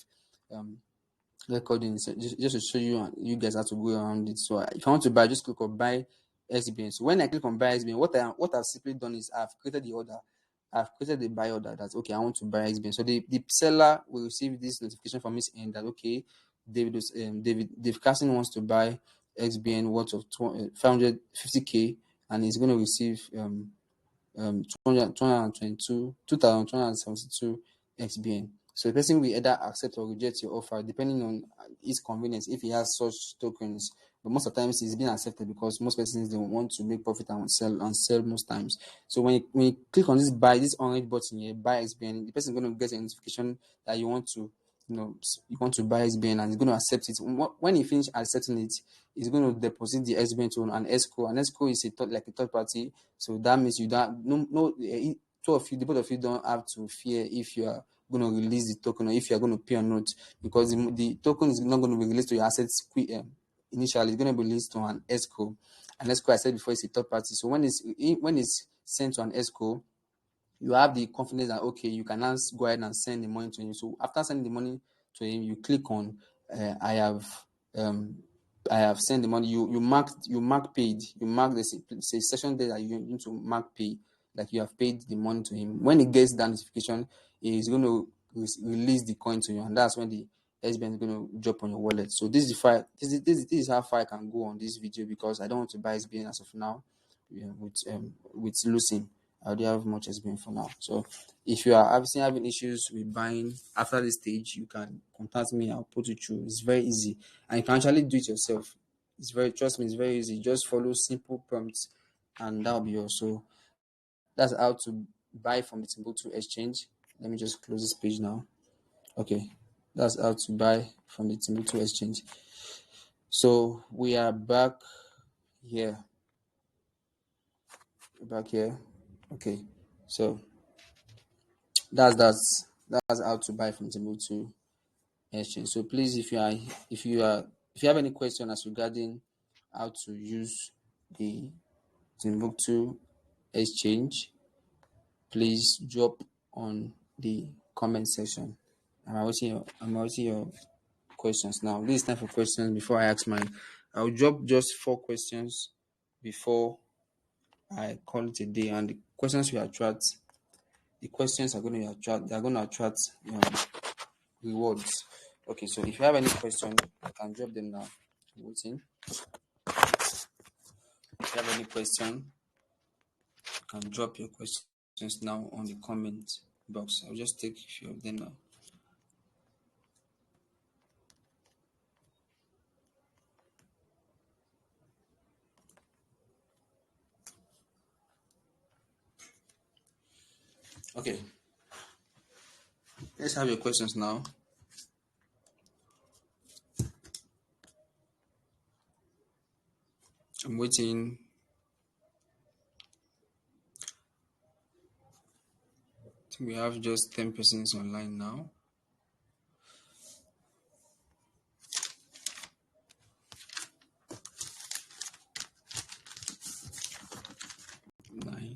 recording, so just to show you guys how to go around it. So if I want to buy, just click on buy XBN. So when I click on buy XBN, what I've simply done is I've created the order. I've created the buy order that okay, I want to buy XBN. So the seller will receive this notification from his end that okay, Dave Carson wants to buy XBN worth of 550k, and he's going to receive 2,272 XBN. So the person will either accept or reject your offer depending on his convenience if he has such tokens. But most of the times it's been accepted because most persons don't want to make profit and sell most times. So when you click on this orange button here, buy XBN, the person is going to get a notification that you want to buy XBN, and he's going to accept it. When he finishes accepting it, he's going to deposit the XBN to an escrow. An escrow is like a third party, so that means you don't the both of you don't have to fear if you are going to release the token or if you are going to pay or not, because the token is not going to be released to your assets initially. It's going to be released to an escrow. An escrow, I said before, is a third party. So when it's sent to an escrow, you have the confidence that okay, you can now go ahead and send the money to him. So after sending the money to him, you click on I have sent the money. You mark paid. You mark this section there that you need to mark pay, like you have paid the money to him. When he gets that notification, he's going to release the coin to you, and that's when the SBN is going to drop on your wallet. So this is the far. This is how far I can go on this video because I don't want to buy SBN as of now. With losing, I already have much SBN for now. So if you are having issues with buying after this stage, you can contact me. I'll put it through. It's very easy, and you can actually do it yourself. Trust me, it's very easy. Just follow simple prompts, and that'll be yours. So that's how to buy from the Timbuktu exchange. Let me just close this page now. Okay, that's how to buy from the Timbuktu exchange. So we are back here. Okay, so that's how to buy from Timbuktu exchange. So please, if you have any question as regarding how to use the Timbuktu exchange, please drop on the comment section. I'm awaiting your questions now. This is time for questions. Before I ask mine, I'll drop just 4 questions before I call it a day, and the questions are going to attract rewards. Okay, so if you have any question, you can drop them now. I'm waiting. If you have any question, you can drop your questions now on the comment box. I'll just take a few of them now. Okay, let's have your questions now. I'm waiting. I think we have just 10 persons online now. Okay,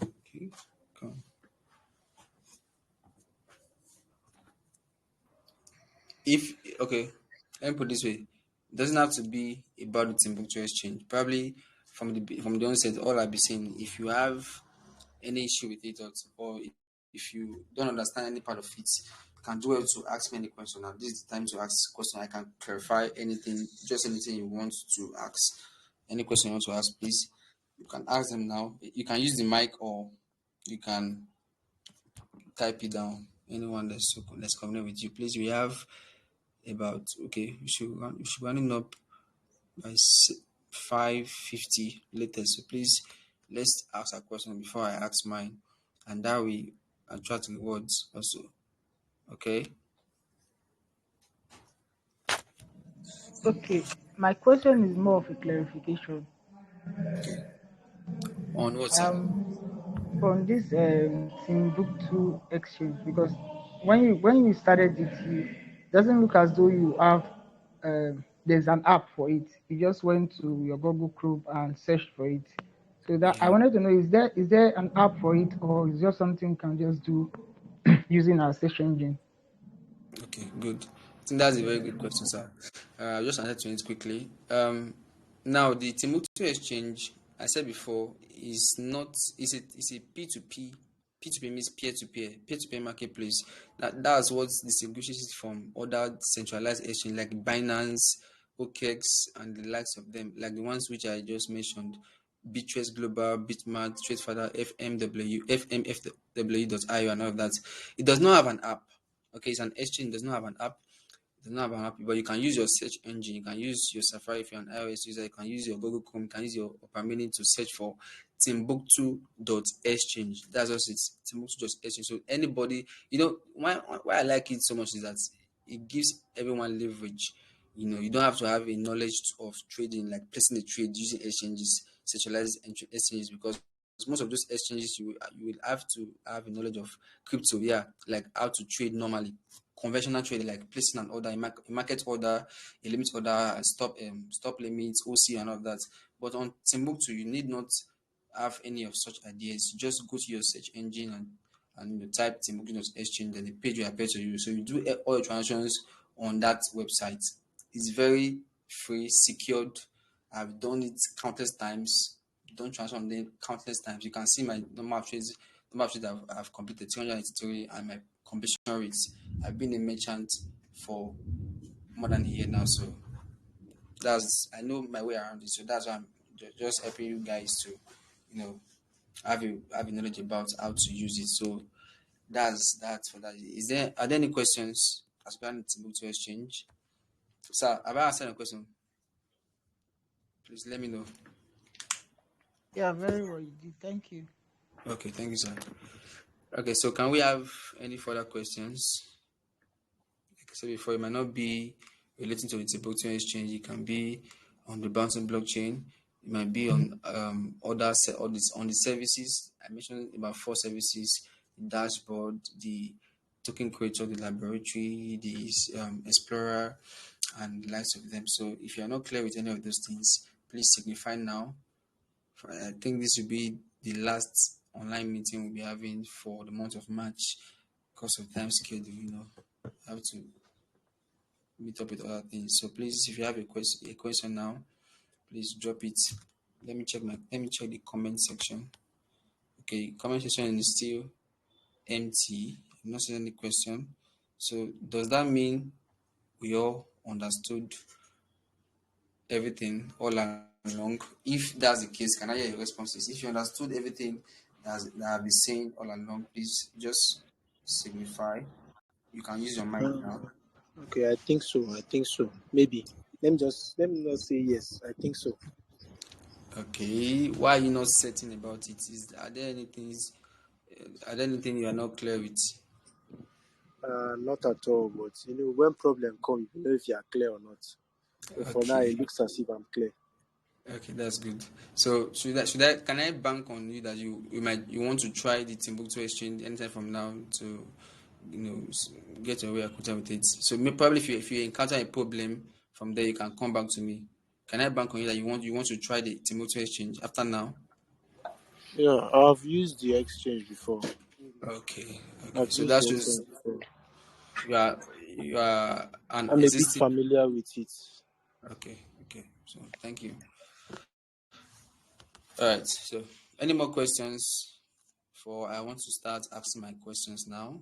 come. if okay, let me put it this way, it doesn't have to be about the Timbuktu exchange. Probably from the onset, all I'll be saying, if you have any issue with it, or if you don't understand any part of it, you can do well to ask me any question. Now, this is the time to ask question. I can clarify anything, just anything you want to ask. Any question you want to ask, please, you can ask them now. You can use the mic, or you can type it down. Anyone that's coming with you, please. We have about we should running up by 5:50 later. So please, let's ask a question before I ask mine, and that we attract rewards also. Okay. Okay, my question is more of a clarification. Okay. On what, sir? On this Timbuktu exchange, because when you started it, it doesn't look as though you have there's an app for it. You just went to your Google Chrome and searched for it. So that I Yeah. wanted to know, is there an app for it, or is just something you can just do using our search engine? Okay, good. I think that's a very good question, sir. I'll just answer to it quickly. Now the Timbuktu exchange, I said before, is not is a P2P. P2P means peer-to-peer marketplace. That's what distinguishes it from other centralized exchange like Binance, OKX, and the likes of them, like the ones which I just mentioned. Bitrace Global, Bitmart, TradeFadder, FMFW.io, and all of that. It does not have an app. Okay, it's an exchange, does not have an app. It does not have an app, but you can use your search engine. You can use your Safari if you're an iOS user. You can use your Google Chrome. You can use your Opera Mini to search for Timbuktu.exchange. That's just it. Timbuktu.exchange. So anybody, why I like it so much is that it gives everyone leverage. You don't have to have a knowledge of trading, like placing a trade using exchanges, centralized exchanges, because most of those exchanges you will have to have a knowledge of crypto, yeah, like how to trade normally, conventional trading, like placing an order, a market order, a limit order, and stop limits, OC, and all of that. But on Timbuktu, you need not have any of such ideas. You just go to your search engine and you type Timbuktu.exchange, then the page will appear to you. So you do all your transactions on that website. It's very free, secured. I've done it countless times. Don't transfer on them countless times. You can see my number of trades I've completed 283, and my completion rates. I've been a merchant for more than a year now, so I know my way around it. So that's why I'm just helping you guys to, you know, have a knowledge about how to use it. So that's for that. Are there any questions as regarding to exchange? Sir, have I answered a question? Please let me know. Yeah, very well, you did. Thank you. Okay, thank you, sir. Okay, so can we have any further questions? Like I said before, it might not be relating to the Timbuktu exchange. It can be on the Bantu blockchain. It might be on on the services. I mentioned about 4 services: the dashboard, the token creator, the laboratory, the explorer, and the likes of them. So if you are not clear with any of those things, please signify now. I think this will be the last online meeting we'll be having for the month of March because of time schedule. I have to meet up with other things. So please, if you have a question now, please drop it. Let me check the comment section. Okay, comment section is still empty. I'm not seeing any question. So does that mean we all understood everything all along? If that's the case, can I hear your responses? If you understood everything that I've been saying all along, please just signify. You can use your mic now. Okay, I think so. I think so. Maybe. Let me not say yes. I think so. Okay, why are you not certain about it? Are there anything you are not clear with? Not at all. But when problem comes, you know if you are clear or not. So for now, Okay, it looks as if I'm clear. okay, that's good. So can I bank on you that you want to try the Timbuktu exchange anytime from now to get your way acquainted with it? So probably if you encounter a problem from there, you can come back to me. Can I bank on you that you want to try the Timbuktu exchange after now? Yeah, I've used the exchange before. Okay, okay. I've So used that's the just exchange before. you are You are an I'm a bit existing. familiar with it. Okay, okay. So thank you. All right. So any more questions? For I want to start asking my questions now.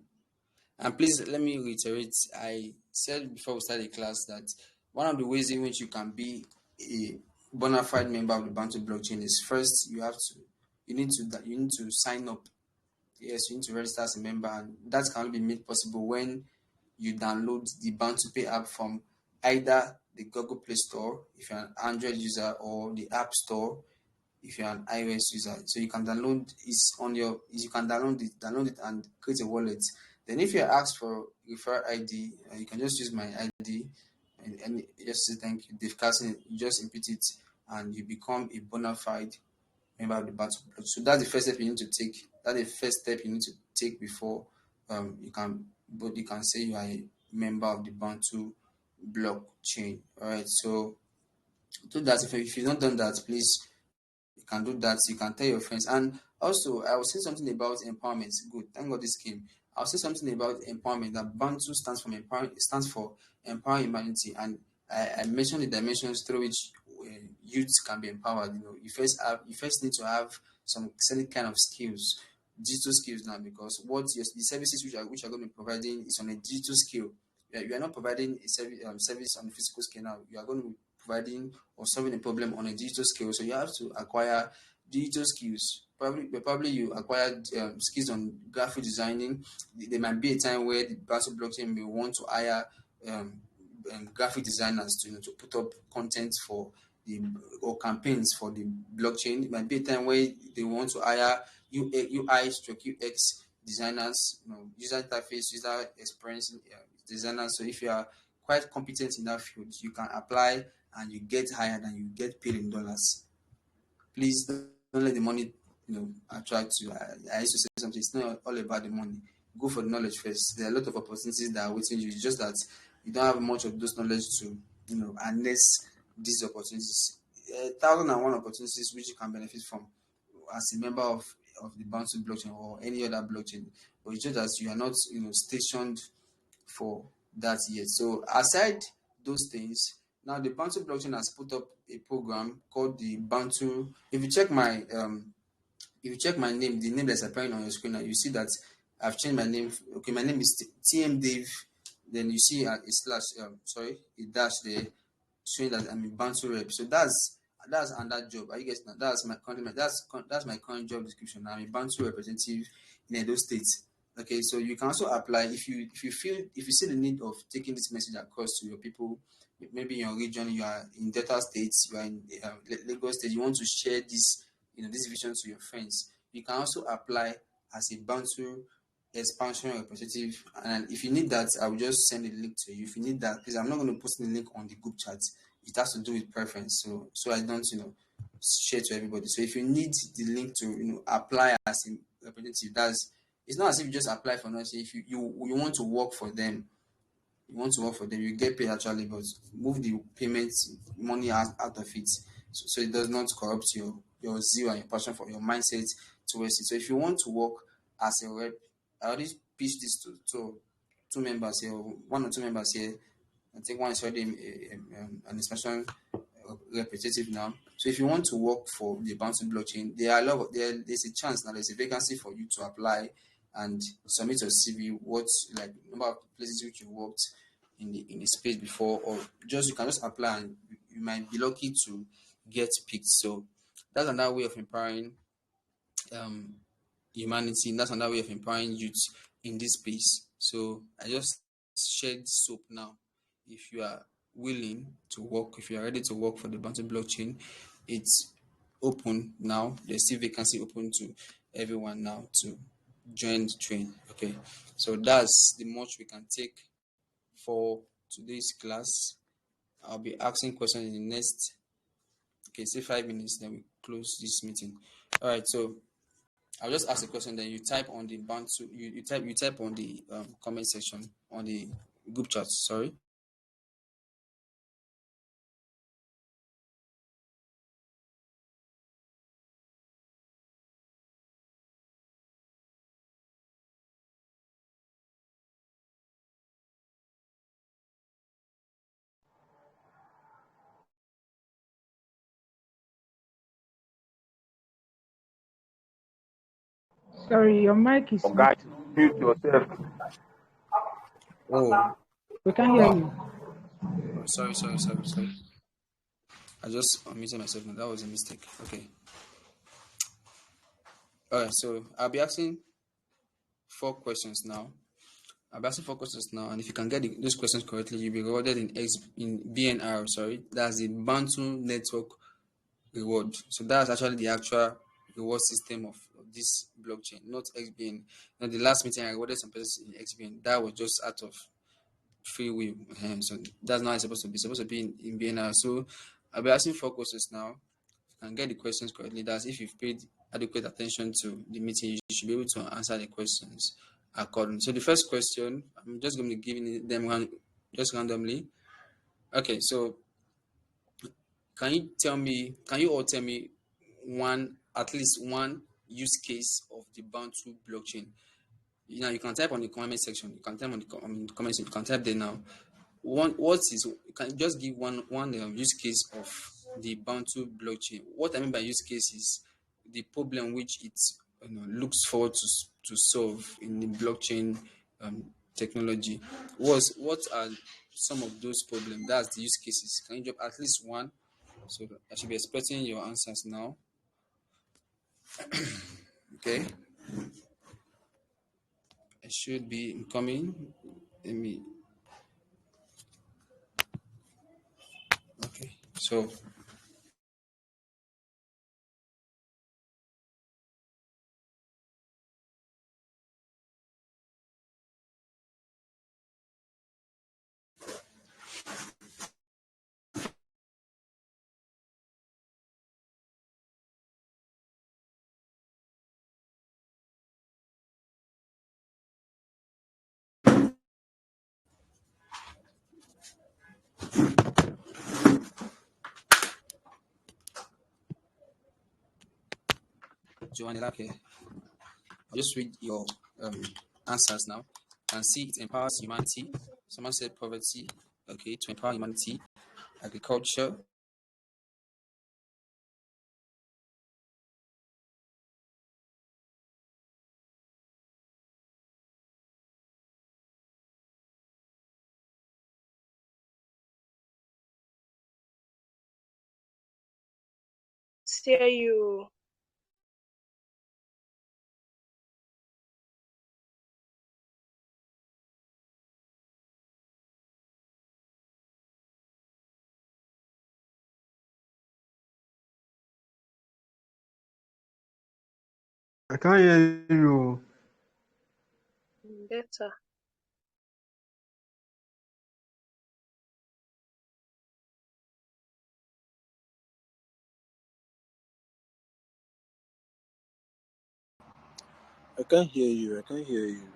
And please let me reiterate. I said before we start the class that one of the ways in which you can be a bona fide member of the Bantu blockchain is first you need to sign up. Yes, you need to register as a member, and that can only be made possible when you download the Bantu Pay app from either the Google Play Store if you're an Android user or the App Store if you're an iOS user. So you can download you can download it and create a wallet. Then if you're asked for referral ID, you can just use my ID and just say thank you, Dave Carson. You just input it and you become a bona fide member of the Bantu block. So that's the first step you need to take. That's the first step you need to take before you can say you are a member of the Bantu blockchain. All right. So do that. If you've not done that, please you can do that. You can tell your friends. And also, I was saying something about empowerment. Good. Thank God this came. I'll say something about empowerment. That Bantu stands for empowering humanity. And I mentioned the dimensions through which youth can be empowered. You first need to have some certain kind of skills, digital skills now, because the services which are going to be providing is on a digital skill. You are not providing a service on a physical scale now. You are going to be providing or solving a problem on a digital scale. So you have to acquire digital skills. Probably you acquired skills on graphic designing. There might be a time where the Bantu blockchain may want to hire graphic designers to put up content for the or campaigns for the blockchain. It might be a time where they want to hire UI stroke UX designers, user interface, user experience designers. So if you are quite competent in that field, you can apply and you get hired and you get paid in dollars. Please don't let the money, attract you. I used to say something. It's not all about the money. Go for the knowledge first. There are a lot of opportunities that are waiting you. It's just that you don't have much of those knowledge to, unless these opportunities, 1,001 opportunities which you can benefit from as a member of the Bantu blockchain or any other blockchain. But it's just that you are not, stationed for that yet. So aside those things, now the Bantu blockchain has put up a program called the Bantu. If you check my name, the name that's appearing on your screen now, you see that I've changed my name. Okay, my name is TM Dave. Then you see a slash, a dash there, showing that I'm a Bantu rep. So that's under job. Are you guys now? That's my current job description. I'm a Bantu representative in Edo State. Okay, so you can also apply if you see the need of taking this message across to your people, maybe in your region, you are in Delta States, you are in Lagos State, you want to share this vision to your friends. You can also apply as a Bantu expansion representative, and if you need that, I will just send a link to you. If you need that, please, I'm not going to post the link on the group chat. It has to do with preference, so I don't share to everybody. So if you need the link to apply as a representative, it's not as if you just apply for nothing. If you want to work for them, you get paid actually, but move the payment money out of it, so it does not corrupt your zeal and your passion for your mindset towards it. So if you want to work as a rep, I already pitched this to two members here, one or two members here. I think one is already an expansion representative now. So if you want to work for the Bantu blockchain, there's a chance now, there's a vacancy for you to apply and submit your CV, number of places which you worked in the space before, or you can just apply and you might be lucky to get picked. So that's another way of empowering humanity. That's another way of empowering youth in this space. So I just shared soap now. If you are willing to work, if you are ready to work for the Bantu blockchain, it's open now. There's still vacancy open to everyone now to join the train. Okay, so that's the much we can take for today's class. I'll be asking questions in the next, say 5 minutes, then we close this meeting. All right, so I'll just ask a question, then you type on the Bantu, you type on the comment section on the group chat. Sorry. Sorry, your mic is Oh, guys, muted. mute yourself. Oh, We can't hear wow. you. Oh, sorry. I just unmuted myself now. That was a mistake. Okay. All right. So I'll be asking 4 questions now. I'll be asking 4 questions now, and if you can get those questions correctly, you'll be rewarded in BNR. Sorry, that's the Bantu Network reward. So that's actually the actual reward system of this blockchain, not XBN. Now, the last meeting I rewarded some persons in XBN. That was just out of free will. So that's not how it's supposed to be. It's supposed to be in BNR. So I'll be asking 4 questions now. If you can get the questions correctly, that's if you've paid adequate attention to the meeting, you should be able to answer the questions accordingly. So the first question, I'm just going to be giving them just randomly. Okay, so can you all tell me at least one use case of the Bantu blockchain? You can type on the comment section. You can type on the comment section. You can type there now. You can just give one use case of the Bantu blockchain. What I mean by use case is the problem which it looks forward to solve in the blockchain technology. What are some of those problems? That's the use cases. Can you drop at least one? So I should be expecting your answers now. Okay, it should be incoming. Let me. Okay, so Joanne, okay. I'll just read your um, answers now. You can see it empowers humanity. Someone said poverty. Okay, to empower humanity, agriculture. Steer you. I can't hear you. Better. I can't hear you. I can't hear you.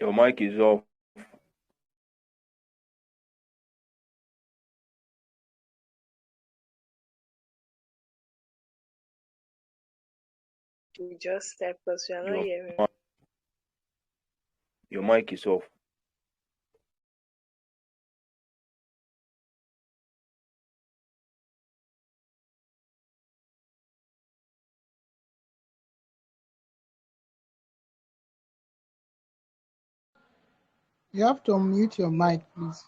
Your mic is off. You just step because you're not Your hearing. your mic is off. You have to unmute your mic, please.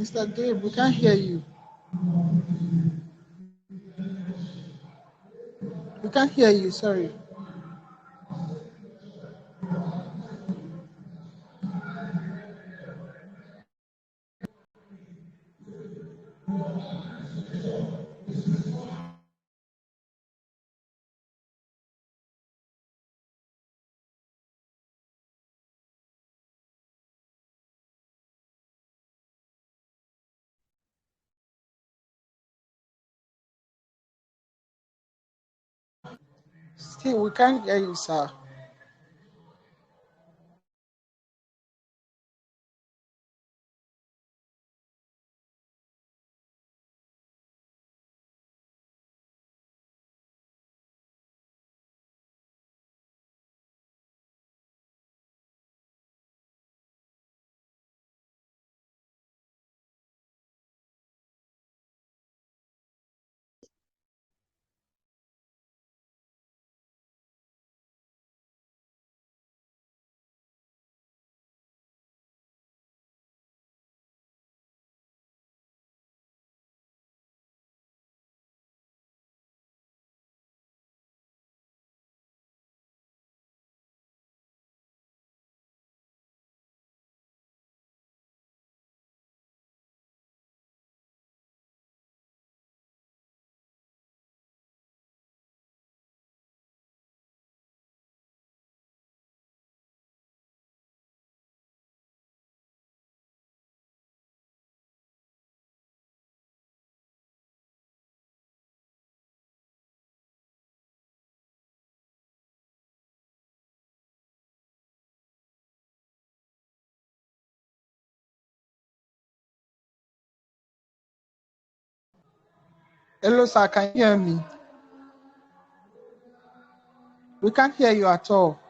Mr. Dave, we can't hear you. We can't hear you, sorry. Still, we can't hear you, sir. Hello, sir, can you hear me? We can't hear you at all.